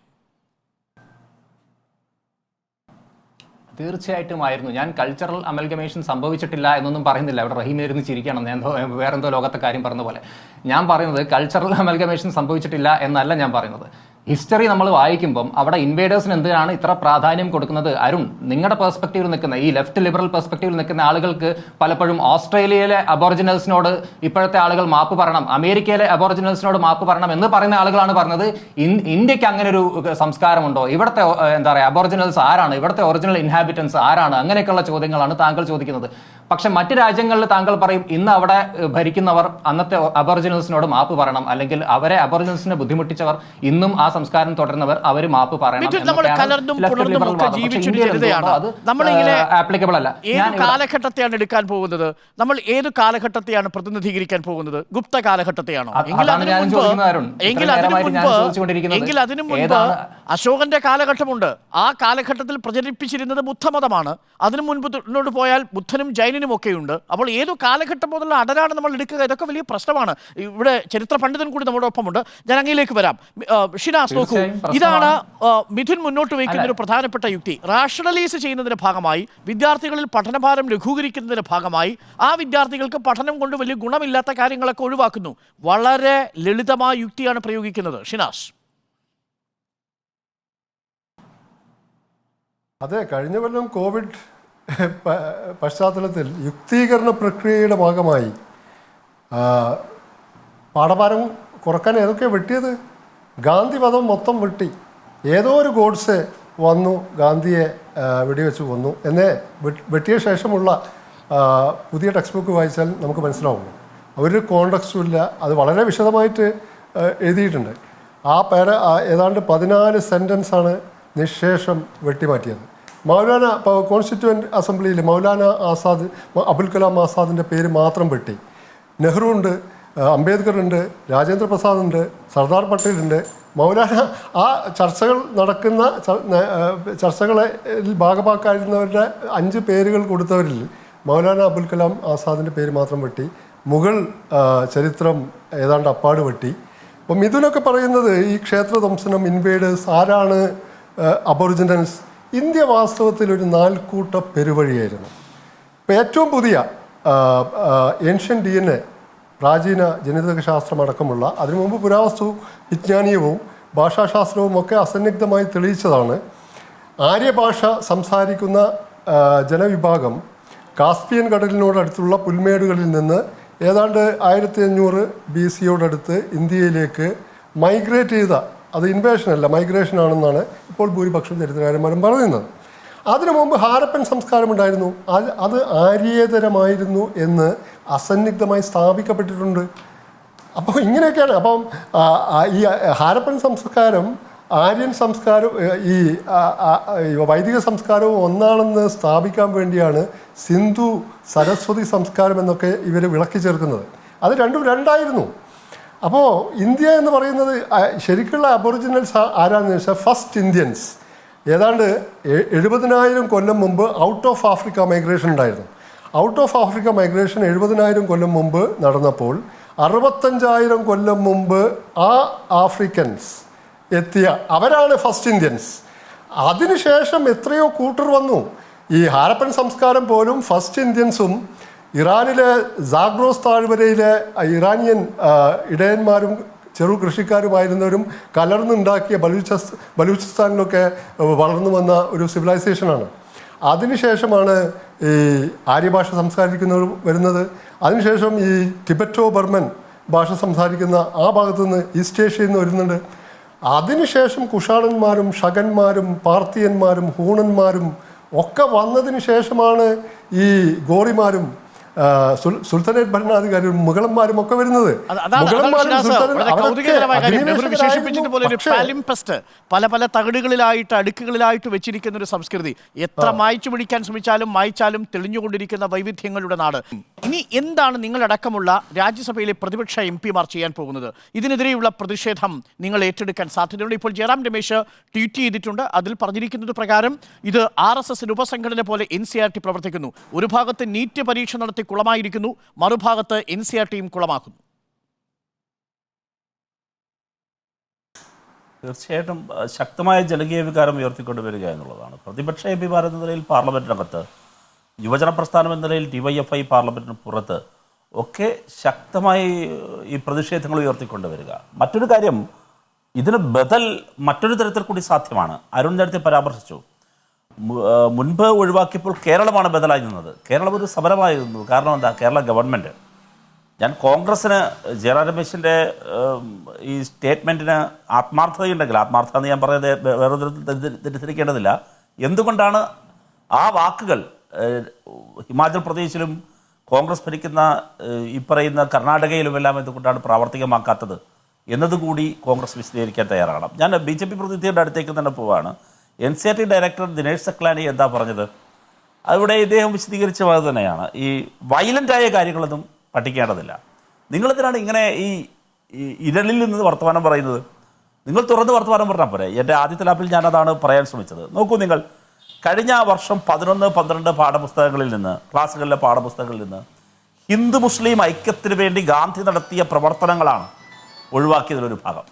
തീർച്ചയായിട്ടും ആയിരുന്നു. ഞാൻ കൾച്ചറൽ അമൽഗമേഷൻ സംഭവിച്ചിട്ടില്ല എന്നൊന്നും പറയുന്നില്ല. അവിടെ റഹീമായിരുന്നു ചിരിക്കണം, ഞാൻ വേറെന്തോ ലോകത്തെ കാര്യം പറഞ്ഞ പോലെ. ഞാൻ പറയുന്നത് കൾച്ചറൽ അമൽഗമേഷൻ സംഭവിച്ചിട്ടില്ല എന്നല്ല ഞാൻ പറയുന്നത്. ഹിസ്റ്ററി നമ്മൾ വായിക്കുമ്പം അവിടെ ഇൻവേഡേഴ്സിന് എന്തിനാണ് ഇത്ര പ്രാധാന്യം കൊടുക്കുന്നത്? അരുൺ, നിങ്ങളുടെ പെർസ്പെക്റ്റീവിൽ നിൽക്കുന്ന ഈ ലെഫ്റ്റ് ലിബറൽ പെർസ്പെക്റ്റീവിൽ നിൽക്കുന്ന ആളുകൾക്ക് പലപ്പോഴും ഓസ്ട്രേലിയയിലെ അബോറിജിനൽസിനോട് ഇപ്പോഴത്തെ ആളുകൾ മാപ്പ് പറയണം, അമേരിക്കയിലെ അബോറിജിനൽസിനോട് മാപ്പ് പറയണം എന്ന് പറയുന്ന ആളുകളാണ് പറഞ്ഞത്. ഇന്ത്യക്ക് അങ്ങനെ ഒരു സംസ്കാരമുണ്ടോ? ഇവിടുത്തെ എന്താ പറയുക അബോറിജിനൽസ് ആരാണ്? ഇവിടുത്തെ ഒറിജിനൽ ഇൻഹാബിറ്റൻസ് ആരാണ്? അങ്ങനെയൊക്കെയുള്ള ചോദ്യങ്ങളാണ് താങ്കൾ ചോദിക്കുന്നത്. പക്ഷെ മറ്റ് രാജ്യങ്ങളിൽ താങ്കൾ പറയും ഇന്ന് അവിടെ ഭരിക്കുന്നവർ അന്നത്തെ അബോറിജിനൽസിനോട് മാപ്പ് പറയണം, അല്ലെങ്കിൽ അവരെ അബോറിജിനൽസിനെ ബുദ്ധിമുട്ടിച്ചവർ ഇന്നും ആ സംസ്കാരം തുടരുന്നവർ അവർ മാപ്പ് പറയണം. ആപ്ലിക്കബിൾ അല്ല. കാലഘട്ടത്തെയാണ് എടുക്കാൻ പോകുന്നത്, നമ്മൾ ഏത് കാലഘട്ടത്തെയാണ് പ്രതിനിധീകരിക്കാൻ പോകുന്നത്? ഗുപ്ത കാലഘട്ടത്തെയാണോ? എങ്കിൽ അതിനു മുൻപ് അശോകന്റെ കാലഘട്ടമുണ്ട്. ആ കാലഘട്ടത്തിൽ പ്രചരിപ്പിച്ചിരുന്നത് ബുദ്ധമതമാണ്. അതിനു മുൻപോട്ട് പോയാൽ ബുദ്ധനും ജൈനനും ഒക്കെയുണ്ട്. അപ്പോൾ ഏതു കാലഘട്ടം മുതലുള്ള അടരാണ് നമ്മൾ എടുക്കുക? ഇതൊക്കെ വലിയ പ്രശ്നമാണ്. ഇവിടെ ചരിത്ര പണ്ഡിതൻ കൂടി നമ്മുടെ ഒപ്പമുണ്ട്. ഞാൻ അങ്ങയിലേക്ക് വരാം. ഷിനാസ്, നോക്കൂ, ഇതാണ് മിഥുൻ മുന്നോട്ട് വയ്ക്കുന്ന ഒരു പ്രധാനപ്പെട്ട യുക്തി. റാഷണലൈസ് ചെയ്യുന്നതിന്റെ ഭാഗമായി വിദ്യാർത്ഥികളിൽ പഠനഭാരം ലഘൂകരിക്കുന്നതിന്റെ ഭാഗമായി ആ വിദ്യാർത്ഥികൾക്ക് പഠനം കൊണ്ട് വലിയ ഗുണമില്ലാത്ത കാര്യങ്ങളൊക്കെ ഒഴിവാക്കുന്നു. വളരെ ലളിതമായ യുക്തിയാണ് പ്രയോഗിക്കുന്നത്. ഷിനാസ്. അതെ, കഴിഞ്ഞ കൊല്ലം കോവിഡ് പശ്ചാത്തലത്തിൽ യുക്തീകരണ പ്രക്രിയയുടെ ഭാഗമായി പാഠഭാരം കുറക്കാൻ ഏതൊക്കെ വെട്ടിയത്? ഗാന്ധിവധം മൊത്തം വെട്ടി. ഏതോ ഒരു ഗോഡ്സെ വന്നു ഗാന്ധിയെ വെടിവെച്ച് കൊന്നു എന്നേ വെട്ടിയ ശേഷമുള്ള പുതിയ ടെക്സ്റ്റ് ബുക്ക് വായിച്ചാൽ നമുക്ക് മനസ്സിലാവും. ഒരു കോണ്ടക്സ്റ്റും ഇല്ല. അത് വളരെ വിശദമായിട്ട് എഴുതിയിട്ടുണ്ട്. ആ ഏതാണ്ട് 14 സെൻറ്റൻസാണ് നിശേഷം വെട്ടിമാറ്റിയത്. മൗലാന കോൺസ്റ്റിറ്റ്യൂവൻ്റ് അസംബ്ലിയിൽ മൗലാന ആസാദ്, അബുൽ കലാം ആസാദിൻ്റെ പേര് മാത്രം വെട്ടി. നെഹ്റു ഉണ്ട്, അംബേദ്കർ ഉണ്ട്, രാജേന്ദ്ര പ്രസാദ് ഉണ്ട്, സർദാർ പട്ടേൽ ഉണ്ട്. മൗലാന ആ ചർച്ചകൾ നടക്കുന്ന ചർച്ചകളെ ഭാഗമാക്കാതിരുന്നവരുടെ 5 പേരുകൾ കൊടുത്തവരിൽ മൗലാന അബുൽ കലാം ആസാദിൻ്റെ പേര് മാത്രം വെട്ടി. മുഗൾ ചരിത്രം ഏതാണ്ട് അപ്പാട് വെട്ടി. അപ്പം മിഥുനൊക്കെ പറയുന്നത് ഈ ക്ഷേത്രധ്വംസനം, ഇൻവേഡേഴ്സ്, ആരാണ് അബോറിജിനൽസ്, ഇന്ത്യ വാസ്തവത്തിൽ ഒരു 4 കൂട്ട പെരുവഴിയായിരുന്നു. ഇപ്പം ഏറ്റവും പുതിയ ഏൻഷ്യൻ DNA, പ്രാചീന ജനിതക ശാസ്ത്രം അടക്കമുള്ള, അതിനു മുമ്പ് പുരാവസ്തു വിജ്ഞാനീയവും ഭാഷാശാസ്ത്രവും ഒക്കെ അസന്നിഗ്ധമായി തെളിയിച്ചതാണ്. ആര്യഭാഷ സംസാരിക്കുന്ന ജനവിഭാഗം കാസ്പിയൻ കടലിനോടടുത്തുള്ള പുൽമേടുകളിൽ നിന്ന് ഏതാണ്ട് 1500 BC ഇന്ത്യയിലേക്ക് മൈഗ്രേറ്റ് ചെയ്ത, അത് ഇൻവേഷൻ അല്ല മൈഗ്രേഷൻ ആണെന്നാണ് ഇപ്പോൾ ഭൂരിപക്ഷം ചരിത്രകാരന്മാരും പറയുന്നത്. അതിനു മുമ്പ് ഹാരപ്പൻ സംസ്കാരം ഉണ്ടായിരുന്നു, അത് ആര്യേതരമായിരുന്നു എന്ന് അസന്നിഗ്ധമായി സ്ഥാപിക്കപ്പെട്ടിട്ടുണ്ട്. അപ്പോൾ ഇങ്ങനെയൊക്കെയാണ്. അപ്പം ഈ ഹാരപ്പൻ സംസ്കാരം, ആര്യൻ സംസ്കാരം, ഈ വൈദിക സംസ്കാരവും ഒന്നാണെന്ന് സ്ഥാപിക്കാൻ വേണ്ടിയാണ് സിന്ധു സരസ്വതി സംസ്കാരം എന്നൊക്കെ ഇവർ വിളക്കി ചേർക്കുന്നത്. അത് രണ്ടും രണ്ടായിരുന്നു. അപ്പോൾ ഇന്ത്യ എന്ന് പറയുന്നത് ശരിക്കുള്ള അബോറിജിനൽസ് ആരാണെന്ന് വെച്ചാൽ ഫസ്റ്റ് ഇന്ത്യൻസ് ഏതാണ്ട് 70,000 കൊല്ലം മുമ്പ് ഔട്ട് ഓഫ് ആഫ്രിക്ക മൈഗ്രേഷൻ ഉണ്ടായിരുന്നു. ഔട്ട് ഓഫ് ആഫ്രിക്ക മൈഗ്രേഷൻ 70,000 കൊല്ലം മുമ്പ് നടന്നപ്പോൾ 65,000 കൊല്ലം മുമ്പ് ആ ആഫ്രിക്കൻസ് എത്തിയ അവരാണ് ഫസ്റ്റ് ഇന്ത്യൻസ്. അതിനുശേഷം എത്രയോ കൂട്ടർ വന്നു. ഈ ഹാരപ്പൻ സംസ്കാരം പോലും ഫസ്റ്റ് ഇന്ത്യൻസും ഇറാനിലെ സാഗ്രോസ് താഴ്വരയിലെ ഇറാനിയൻ ഇടയന്മാരും ചെറു കൃഷിക്കാരുമായിരുന്നവരും കലർന്നുണ്ടാക്കിയ ബലൂചിസ്ഥാനിലൊക്കെ വളർന്നു വന്ന ഒരു സിവിലൈസേഷനാണ്. അതിനുശേഷമാണ് ഈ ആര്യഭാഷ സംസാരിക്കുന്നവർ വരുന്നത്. അതിനുശേഷം ഈ ടിബറ്റോ ബർമൻ ഭാഷ സംസാരിക്കുന്ന ആ ഭാഗത്തുനിന്ന് ഈസ്റ്റ് ഏഷ്യയിൽ നിന്ന് വരുന്നുണ്ട്. അതിനുശേഷം കുഷാണന്മാരും ഷകന്മാരും പാർത്തിയന്മാരും ഹൂണന്മാരും ഒക്കെ വന്നതിന് ശേഷമാണ് ഈ ഗോറിമാരും സുൽത്താനേറ്റ് ഭരണാധികാരികളും മുഗളന്മാരും ഒക്കെ വരുന്നത്. പല പല തകിടുകളിലായിട്ട് അടുക്കുകളിലായിട്ട് വെച്ചിരിക്കുന്ന ഒരു സംസ്കൃതി, എത്ര മായ്ച്ചു പിടിക്കാൻ ശ്രമിച്ചാലും മായ്ച്ചാലും തെളിഞ്ഞുകൊണ്ടിരിക്കുന്ന വൈവിധ്യങ്ങളുടെ നാട്. ഇനി എന്താണ് നിങ്ങളടക്കമുള്ള രാജ്യസഭയിലെ പ്രതിപക്ഷ MP-മാർ ചെയ്യാൻ പോകുന്നത്? ഇതിനെതിരെയുള്ള പ്രതിഷേധം നിങ്ങൾ ഏറ്റെടുക്കാൻ സാധ്യതയുണ്ട്. ഇപ്പോൾ ജയറാം രമേശ് ട്വീറ്റ് ചെയ്തിട്ടുണ്ട്. അതിൽ പറഞ്ഞിരിക്കുന്നത് പ്രകാരം ഇത് RSS ഉപസംഘടന പോലെ NCERT പ്രവർത്തിക്കുന്നു. ഒരു ഭാഗത്ത് നീറ്റ് പരീക്ഷ നടത്തി കുളമായിരിക്കുന്നു, മറുഭാഗത്ത് NCERTയും കുളമാക്കുന്നു. തീർച്ചയായിട്ടും ശക്തമായ ജനകീയ വികാരം ഉയർത്തിക്കൊണ്ടുവരിക എന്നുള്ളതാണ്. പ്രതിപക്ഷ MP-മാർ എന്ന നിലയിൽ പാർലമെൻറ്റിനകത്ത്, യുവജന പ്രസ്ഥാനം എന്ന നിലയിൽ DYFI പാർലമെൻറ്റിന് പുറത്ത് ഒക്കെ ശക്തമായി ഈ പ്രതിഷേധങ്ങൾ ഉയർത്തിക്കൊണ്ടുവരിക. മറ്റൊരു കാര്യം, ഇതിന് ബദൽ മറ്റൊരു തരത്തിൽ കൂടി സാധ്യമാണ്. അരുൺ നേരത്തെ പരാമർശിച്ചു, മുൻപ് ഒഴിവാക്കിയപ്പോൾ കേരളമാണ് ബദലായി നിന്നത്. കേരളം ഒരു സമരമായിരുന്നു. കാരണം എന്താ? കേരള ഗവൺമെൻറ്, ഞാൻ കോൺഗ്രസ്സിന് ജയറാം രമേശിൻ്റെ ഈ സ്റ്റേറ്റ്മെൻറ്റിന് ആത്മാർത്ഥതയുണ്ടെങ്കിൽ, ആത്മാർത്ഥത എന്ന് ഞാൻ പറയുന്നത് വേറെ തെറ്റിദ്ധരിക്കേണ്ടതില്ല, എന്തുകൊണ്ടാണ് ആ വാക്കുകൾ ഹിമാചൽ പ്രദേശിലും കോൺഗ്രസ് ഭരിക്കുന്ന ഈ പറയുന്ന കർണാടകയിലുമെല്ലാം എന്തുകൊണ്ടാണ് പ്രാവർത്തികമാക്കാത്തത് എന്നതുകൂടി കോൺഗ്രസ് വിശദീകരിക്കാൻ തയ്യാറാകണം. ഞാൻ BJP പ്രതിനിധിയുടെ അടുത്തേക്ക് തന്നെ പോവാണ്. NCERT ഡയറക്ടർ ദിനേഷ് സക്ലാനി എന്താ പറഞ്ഞത്? അവിടെ ഇദ്ദേഹം വിശദീകരിച്ച പോലെ തന്നെയാണ്, ഈ വയലൻ്റായ കാര്യങ്ങളൊന്നും പഠിക്കേണ്ടതില്ല. നിങ്ങളെന്തിനാണ് ഇങ്ങനെ ഈ ഇരളിൽ നിന്ന് വർത്തമാനം പറയുന്നത്? നിങ്ങൾ തുറന്ന് വർത്തമാനം പറഞ്ഞാൽ പോരെ. എൻ്റെ ആദ്യത്തെ ലാപ്പിൽ ഞാനതാണ് പറയാൻ ശ്രമിച്ചത്. നോക്കൂ, നിങ്ങൾ കഴിഞ്ഞ വർഷം 11-12 പാഠപുസ്തകങ്ങളിൽ നിന്ന്, ക്ലാസ്സുകളിലെ പാഠപുസ്തകങ്ങളിൽ നിന്ന് ഹിന്ദു മുസ്ലിം ഐക്യത്തിന് വേണ്ടി ഗാന്ധി നടത്തിയ പ്രവർത്തനങ്ങളാണ് ഒഴിവാക്കിയതിലൊരു ഭാഗം.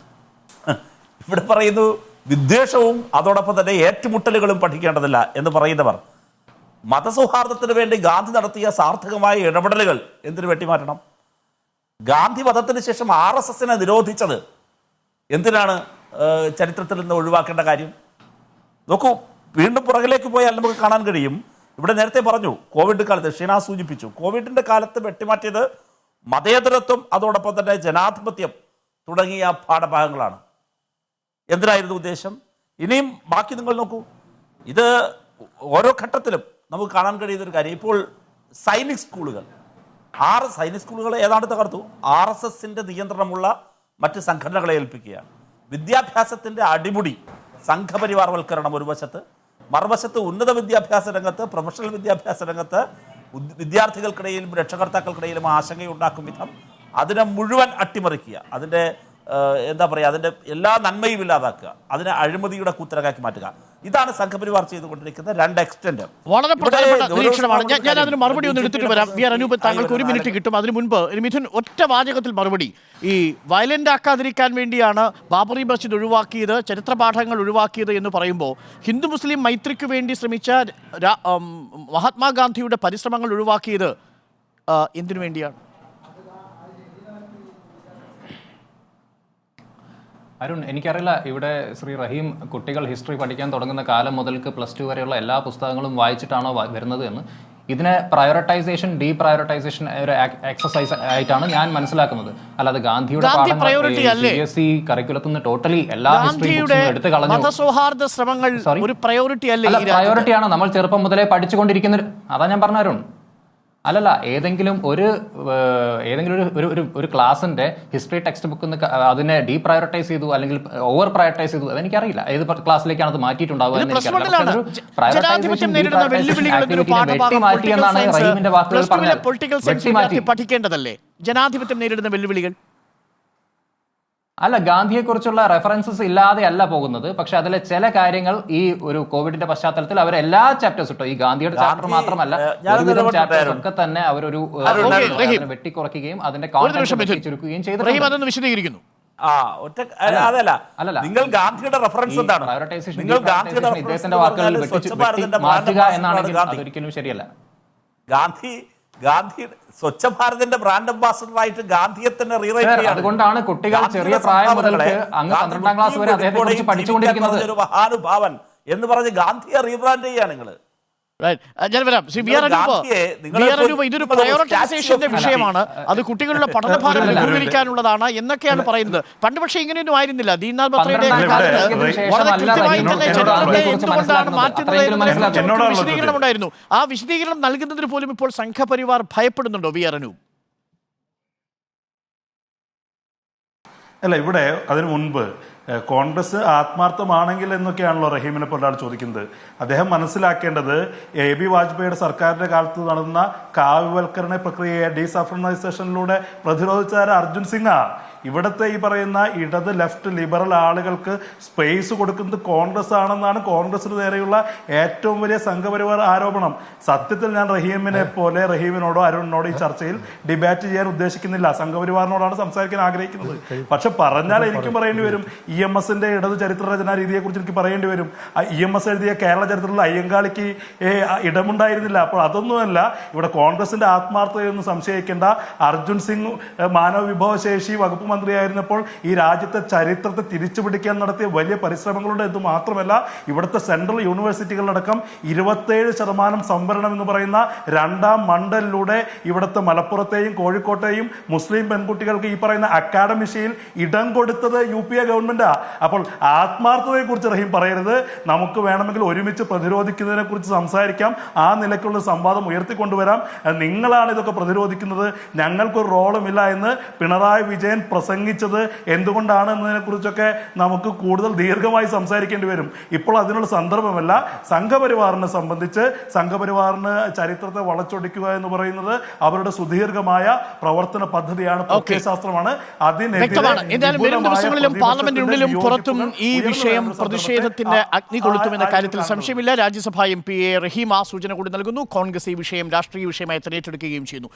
ഇവിടെ പറയുന്നു വിദ്വേഷവും അതോടൊപ്പം തന്നെ ഏറ്റുമുട്ടലുകളും പഠിക്കേണ്ടതില്ല എന്ന് പറയുന്നവർ മതസൗഹാർദ്ദത്തിന് വേണ്ടി ഗാന്ധി നടത്തിയ സാർത്ഥകമായ ഇടപെടലുകൾ എന്തിനു വെട്ടിമാറ്റണം? ഗാന്ധി വധത്തിന് ശേഷം RSSനെ നിരോധിച്ചത് എന്തിനാണ് ചരിത്രത്തിൽ നിന്ന് ഒഴിവാക്കേണ്ട കാര്യം? നോക്കൂ, വീണ്ടും പുറകിലേക്ക് പോയാൽ നമുക്ക് കാണാൻ കഴിയും. ഇവിടെ നേരത്തെ പറഞ്ഞു, കോവിഡ് കാലത്ത് ഷീന സൂചിപ്പിച്ചു, കോവിഡിൻ്റെ കാലത്ത് വെട്ടിമാറ്റിയത് മതേതരത്വം അതോടൊപ്പം തന്നെ ജനാധിപത്യം തുടങ്ങിയ പാഠഭാഗങ്ങളാണ്. എന്തിനായിരുന്നു ഉദ്ദേശം? ഇനിയും ബാക്കി നിങ്ങൾ നോക്കൂ. ഇത് ഓരോ ഘട്ടത്തിലും നമുക്ക് കാണാൻ കഴിയുന്നൊരു കാര്യം. ഇപ്പോൾ സൈനിക് സ്കൂളുകൾ, സൈനിക് സ്കൂളുകളെ ഏതാണ്ട് തകർത്തു. RSSന്റെ നിയന്ത്രണമുള്ള മറ്റ് സംഘടനകളെ ഏൽപ്പിക്കുകയാണ്. വിദ്യാഭ്യാസത്തിൻ്റെ അടിമുടി സംഘപരിവാർവൽക്കരണം ഒരു വശത്ത്, മറുവശത്ത് ഉന്നത വിദ്യാഭ്യാസ രംഗത്ത്, പ്രൊഫഷണൽ വിദ്യാഭ്യാസ രംഗത്ത് വിദ്യാർത്ഥികൾക്കിടയിലും രക്ഷകർത്താക്കൾക്കിടയിലും ആശങ്കയുണ്ടാക്കും വിധം അതിനെ മുഴുവൻ അട്ടിമറിക്കുക, അതിൻ്റെ എന്താ പറയുക, അതിൻ്റെ എല്ലാ നന്മയും ഇല്ലാതാക്കുക, അതിനെ അഴിമതിയുടെ കൂത്തരകാക്കി മാറ്റുക. ഇതാണ് സംഘപരിവാർ ചെയ്തുകൊണ്ടിരിക്കുന്ന രണ്ട് എക്സ്റ്റന്റ്. വളരെ പ്രധാനപ്പെട്ട നിരീക്ഷണമാണ്. ഞാൻ അതിന് മറുപടി ഒന്ന് എടുത്തിട്ട് വരാം. വി ആർ അനൂപ്, താങ്കൾക്ക് 1 മിനിറ്റ് കിട്ടും. അതിനു മുൻപ് മിഥുൻ ഒറ്റ വാചകത്തിൽ മറുപടി. ഈ വയലന്റ് ആക്കാതിരിക്കാൻ വേണ്ടിയാണ് ബാബറി മസ്ജിദ് ഒഴിവാക്കിയത്, ചരിത്രപാഠങ്ങൾ ഒഴിവാക്കിയത് എന്ന് പറയുമ്പോൾ ഹിന്ദു മുസ്ലിം മൈത്രിക്ക് വേണ്ടി ശ്രമിച്ച മഹാത്മാഗാന്ധിയുടെ പരിശ്രമങ്ങൾ ഒഴിവാക്കിയത് എന്തിനു വേണ്ടിയാണ്? അരുൺ, എനിക്കറിയില്ല, ഇവിടെ ശ്രീ റഹീം കുട്ടികൾ ഹിസ്റ്ററി പഠിക്കാൻ തുടങ്ങുന്ന കാലം മുതൽക്ക് +2 വരെയുള്ള എല്ലാ പുസ്തകങ്ങളും വായിച്ചിട്ടാണോ വരുന്നത് എന്ന്. ഇതിനെ പ്രയോറിറ്റൈസേഷൻ ഡീപ്രയോറിറ്റൈസേഷൻ ഒരു എക്സസൈസ് ആയിട്ടാണ് ഞാൻ മനസ്സിലാക്കുന്നത്. അല്ലാതെ ഗാന്ധിയുടെ CBSE കരിക്കുലത്തിൽ നിന്ന് ടോട്ടലി എല്ലാ ഹിസ്റ്ററി എടുത്തു കളഞ്ഞു. പ്രയോറിറ്റിയാണ് നമ്മൾ ചെറുപ്പം മുതലേ പഠിച്ചുകൊണ്ടിരിക്കുന്നത്. അതാ ഞാൻ പറഞ്ഞ അരുൺ. അല്ലല്ല, ഏതെങ്കിലും ഒരു ക്ലാസിന്റെ ഹിസ്റ്ററി ടെക്സ്റ്റ് ബുക്ക് അതിനെ ഡീപ്രയോറിറ്റൈസ് ചെയ്തു അല്ലെങ്കിൽ ഓവർ പ്രയോറിറ്റൈസ് ചെയ്തു, അതെനിക്കറിയില്ല. ഏത് ക്ലാസ്സിലേക്കാണ് അത് മാറ്റിയിട്ടുണ്ടാവുക എന്ന് എനിക്കറിയില്ല. പഠിക്കേണ്ടതല്ലേ ജനാധിപത്യം നേരിടുന്ന വെല്ലുവിളികൾ? അല്ല, ഗാന്ധിയെ കുറിച്ചുള്ള റെഫറൻസസ് ഇല്ലാതെ അല്ല പോകുന്നത്. പക്ഷെ അതിലെ ചില കാര്യങ്ങൾ ഈ ഒരു കോവിഡിന്റെ പശ്ചാത്തലത്തിൽ അവർ എല്ലാ ചാപ്റ്റേഴ്സ് ഇട്ടോ, ഈ ഗാന്ധിയുടെ ചാപ്റ്റർ മാത്രമല്ല ഒരുവിധം ചാപ്റ്റേഴ്സ് ഒക്കെ തന്നെ അവരൊരു വെട്ടിക്കുറയ്ക്കുകയും അതിന്റെ കോൺടെന്റ് ചുരുക്കുകയും ചെയ്തിട്ടുണ്ട്. വിശദീകരിക്കുന്നു. നിങ്ങൾ ഗാന്ധിയുടെ റെഫറൻസ് എന്താണ്? ഇദ്ദേഹത്തിന്റെ വാക്കുകളിൽ മാറ്റുക എന്നാണെങ്കിൽ അതൊരിക്കലും ശരിയല്ല. ഗാന്ധി സ്വച്ഛ ഭാരതിന്റെ ബ്രാൻഡ് അംബാസഡർ ആയിട്ട് ഗാന്ധിയെ തന്നെ റീറൈറ്റ്. അതുകൊണ്ടാണ് കുട്ടികൾ ചെറിയ പ്രായം മുതൽക്ക് അങ്ങ് 12ാം ക്ലാസ് വരെ അദ്ദേഹത്തെ കുറിച്ച് പഠിച്ചുകൊണ്ടിരിക്കുന്നത്. ഒരു മഹാനുഭാവൻ എന്ന് പറഞ്ഞ് ഗാന്ധിയെ റീബ്രാൻഡ് ചെയ്യുക നിങ്ങൾ. ഇതൊരു പ്രയോറിറ്റൈസേഷന്റെ വിഷയമാണ്, അത് കുട്ടികളുടെ പഠനഭാരം ലഘൂകരിക്കാനുള്ളതാണ് എന്നൊക്കെയാണ് പറയുന്നത്. പണ്ട് പക്ഷേ ഇങ്ങനെയൊന്നും ആയിരുന്നില്ല. ദീൻനാഥ് ബത്രയുടെ വളരെ കൃത്യമായി തന്നെ ചരിത്രത്തെ എന്തുകൊണ്ടാണ് മാറ്റുന്നത് വിശദീകരണം ഉണ്ടായിരുന്നു. ആ വിശദീകരണം നൽകുന്നതിന് പോലും ഇപ്പോൾ സംഘപരിവാർ ഭയപ്പെടുന്നുണ്ടോ വി ആർ അനൂപ്? അല്ല, ഇവിടെ അതിനു മുൻപ് കോൺഗ്രസ് ആത്മാർത്ഥമാണെങ്കിൽ എന്നൊക്കെയാണല്ലോ റഹീമിനെ പോലെ ഒരാൾ ചോദിക്കുന്നത്. അദ്ദേഹം മനസ്സിലാക്കേണ്ടത് AB വാജ്പേയിയുടെ സർക്കാരിന്റെ കാലത്ത് നടന്ന കാവ്യവൽക്കരണ പ്രക്രിയയെ ഡീസാഫ്രണൈസേഷനിലൂടെ പ്രതിരോധിച്ചാൽ അർജുൻ സിംഗാ. ഇവിടുത്തെ ഈ പറയുന്ന ഇടത് ലെഫ്റ്റ് ലിബറൽ ആളുകൾക്ക് സ്പേസ് കൊടുക്കുന്നത് കോൺഗ്രസ് ആണെന്നാണ് കോൺഗ്രസിന് നേരെയുള്ള ഏറ്റവും വലിയ സംഘപരിവാർ ആരോപണം. സത്യത്തിൽ ഞാൻ റഹീമിനോടോ അരുണിനോടോ ഈ ചർച്ചയിൽ ഡിബേറ്റ് ചെയ്യാൻ ഉദ്ദേശിക്കുന്നില്ല. സംഘപരിവാറിനോടാണ് സംസാരിക്കാൻ ആഗ്രഹിക്കുന്നത്. പക്ഷെ പറഞ്ഞാൽ എനിക്കും പറയേണ്ടി വരും. EMSന്റെ ഇടത് ചരിത്രരചനാ രീതിയെ കുറിച്ച് എനിക്ക് പറയേണ്ടി വരും. EMS എഴുതിയ കേരള ചരിത്രത്തിൽ അയ്യങ്കാളിക്ക് ഇടമുണ്ടായിരുന്നില്ല. അപ്പോൾ അതൊന്നുമല്ല, ഇവിടെ കോൺഗ്രസിന്റെ ആത്മാർത്ഥതയൊന്നും സംശയിക്കേണ്ട. അർജുൻ സിംഗ് മാനവ വിഭവശേഷി വകുപ്പ് മന്ത്രിയായിരുന്നപ്പോൾ ഈ രാജ്യത്തെ ചരിത്രത്തെ തിരിച്ചുപിടിക്കാൻ നടത്തിയ വലിയ പരിശ്രമങ്ങളുടെ ഇത് മാത്രമല്ല, ഇവിടുത്തെ സെൻട്രൽ യൂണിവേഴ്സിറ്റികളിലടക്കം 27% സംവരണം എന്ന് പറയുന്ന 2ാം മണ്ഡലിലൂടെ ഇവിടുത്തെ മലപ്പുറത്തെയും കോഴിക്കോട്ടെയും മുസ്ലിം പെൺകുട്ടികൾക്ക് ഈ പറയുന്ന അക്കാഡമിഷിയിൽ ഇടം കൊടുത്തത് UPA ഗവൺമെന്റാ. അപ്പോൾ ആത്മാർത്ഥതയെ കുറിച്ച് റഹീം പറയരുത്. നമുക്ക് വേണമെങ്കിൽ ഒരുമിച്ച് പ്രതിരോധിക്കുന്നതിനെ കുറിച്ച് സംസാരിക്കാം. ആ നിലയ്ക്കുള്ള സംവാദം ഉയർത്തിക്കൊണ്ടുവരാം. നിങ്ങളാണ് ഇതൊക്കെ പ്രതിരോധിക്കുന്നത്, ഞങ്ങൾക്കൊരു റോളുമില്ല എന്ന് പിണറായി വിജയൻ പ്രസംഗിച്ചത് എന്തുകൊണ്ടാണ് എന്നതിനെ കുറിച്ചൊക്കെ നമുക്ക് കൂടുതൽ ദീർഘമായി സംസാരിക്കേണ്ടി വരും. ഇപ്പോൾ അതിനുള്ള സന്ദർഭമല്ല. സംഘപരിവാറിനെ സംബന്ധിച്ച് സംഘപരിവാറിന് ചരിത്രത്തെ വളച്ചൊടിക്കുക എന്ന് പറയുന്നത് അവരുടെ സുദീർഘമായ പ്രവർത്തന പദ്ധതിയാണ്, പ്രത്യയശാസ്ത്രമാണ്. പാർലമെന്റിനുള്ളിലും പുറത്തും ഈ വിഷയം പ്രതിഷേധത്തിന്റെ അഗ്നി കൊളുത്തുമെന്ന കാര്യത്തിൽ സംശയമില്ല. രാജ്യസഭാ MP റഹീം ആ സൂചന കൂടി നൽകുന്നു. കോൺഗ്രസ് ഈ വിഷയം രാഷ്ട്രീയ വിഷയമായി തന്നെ ഏറ്റെടുക്കുകയും ചെയ്യുന്നു.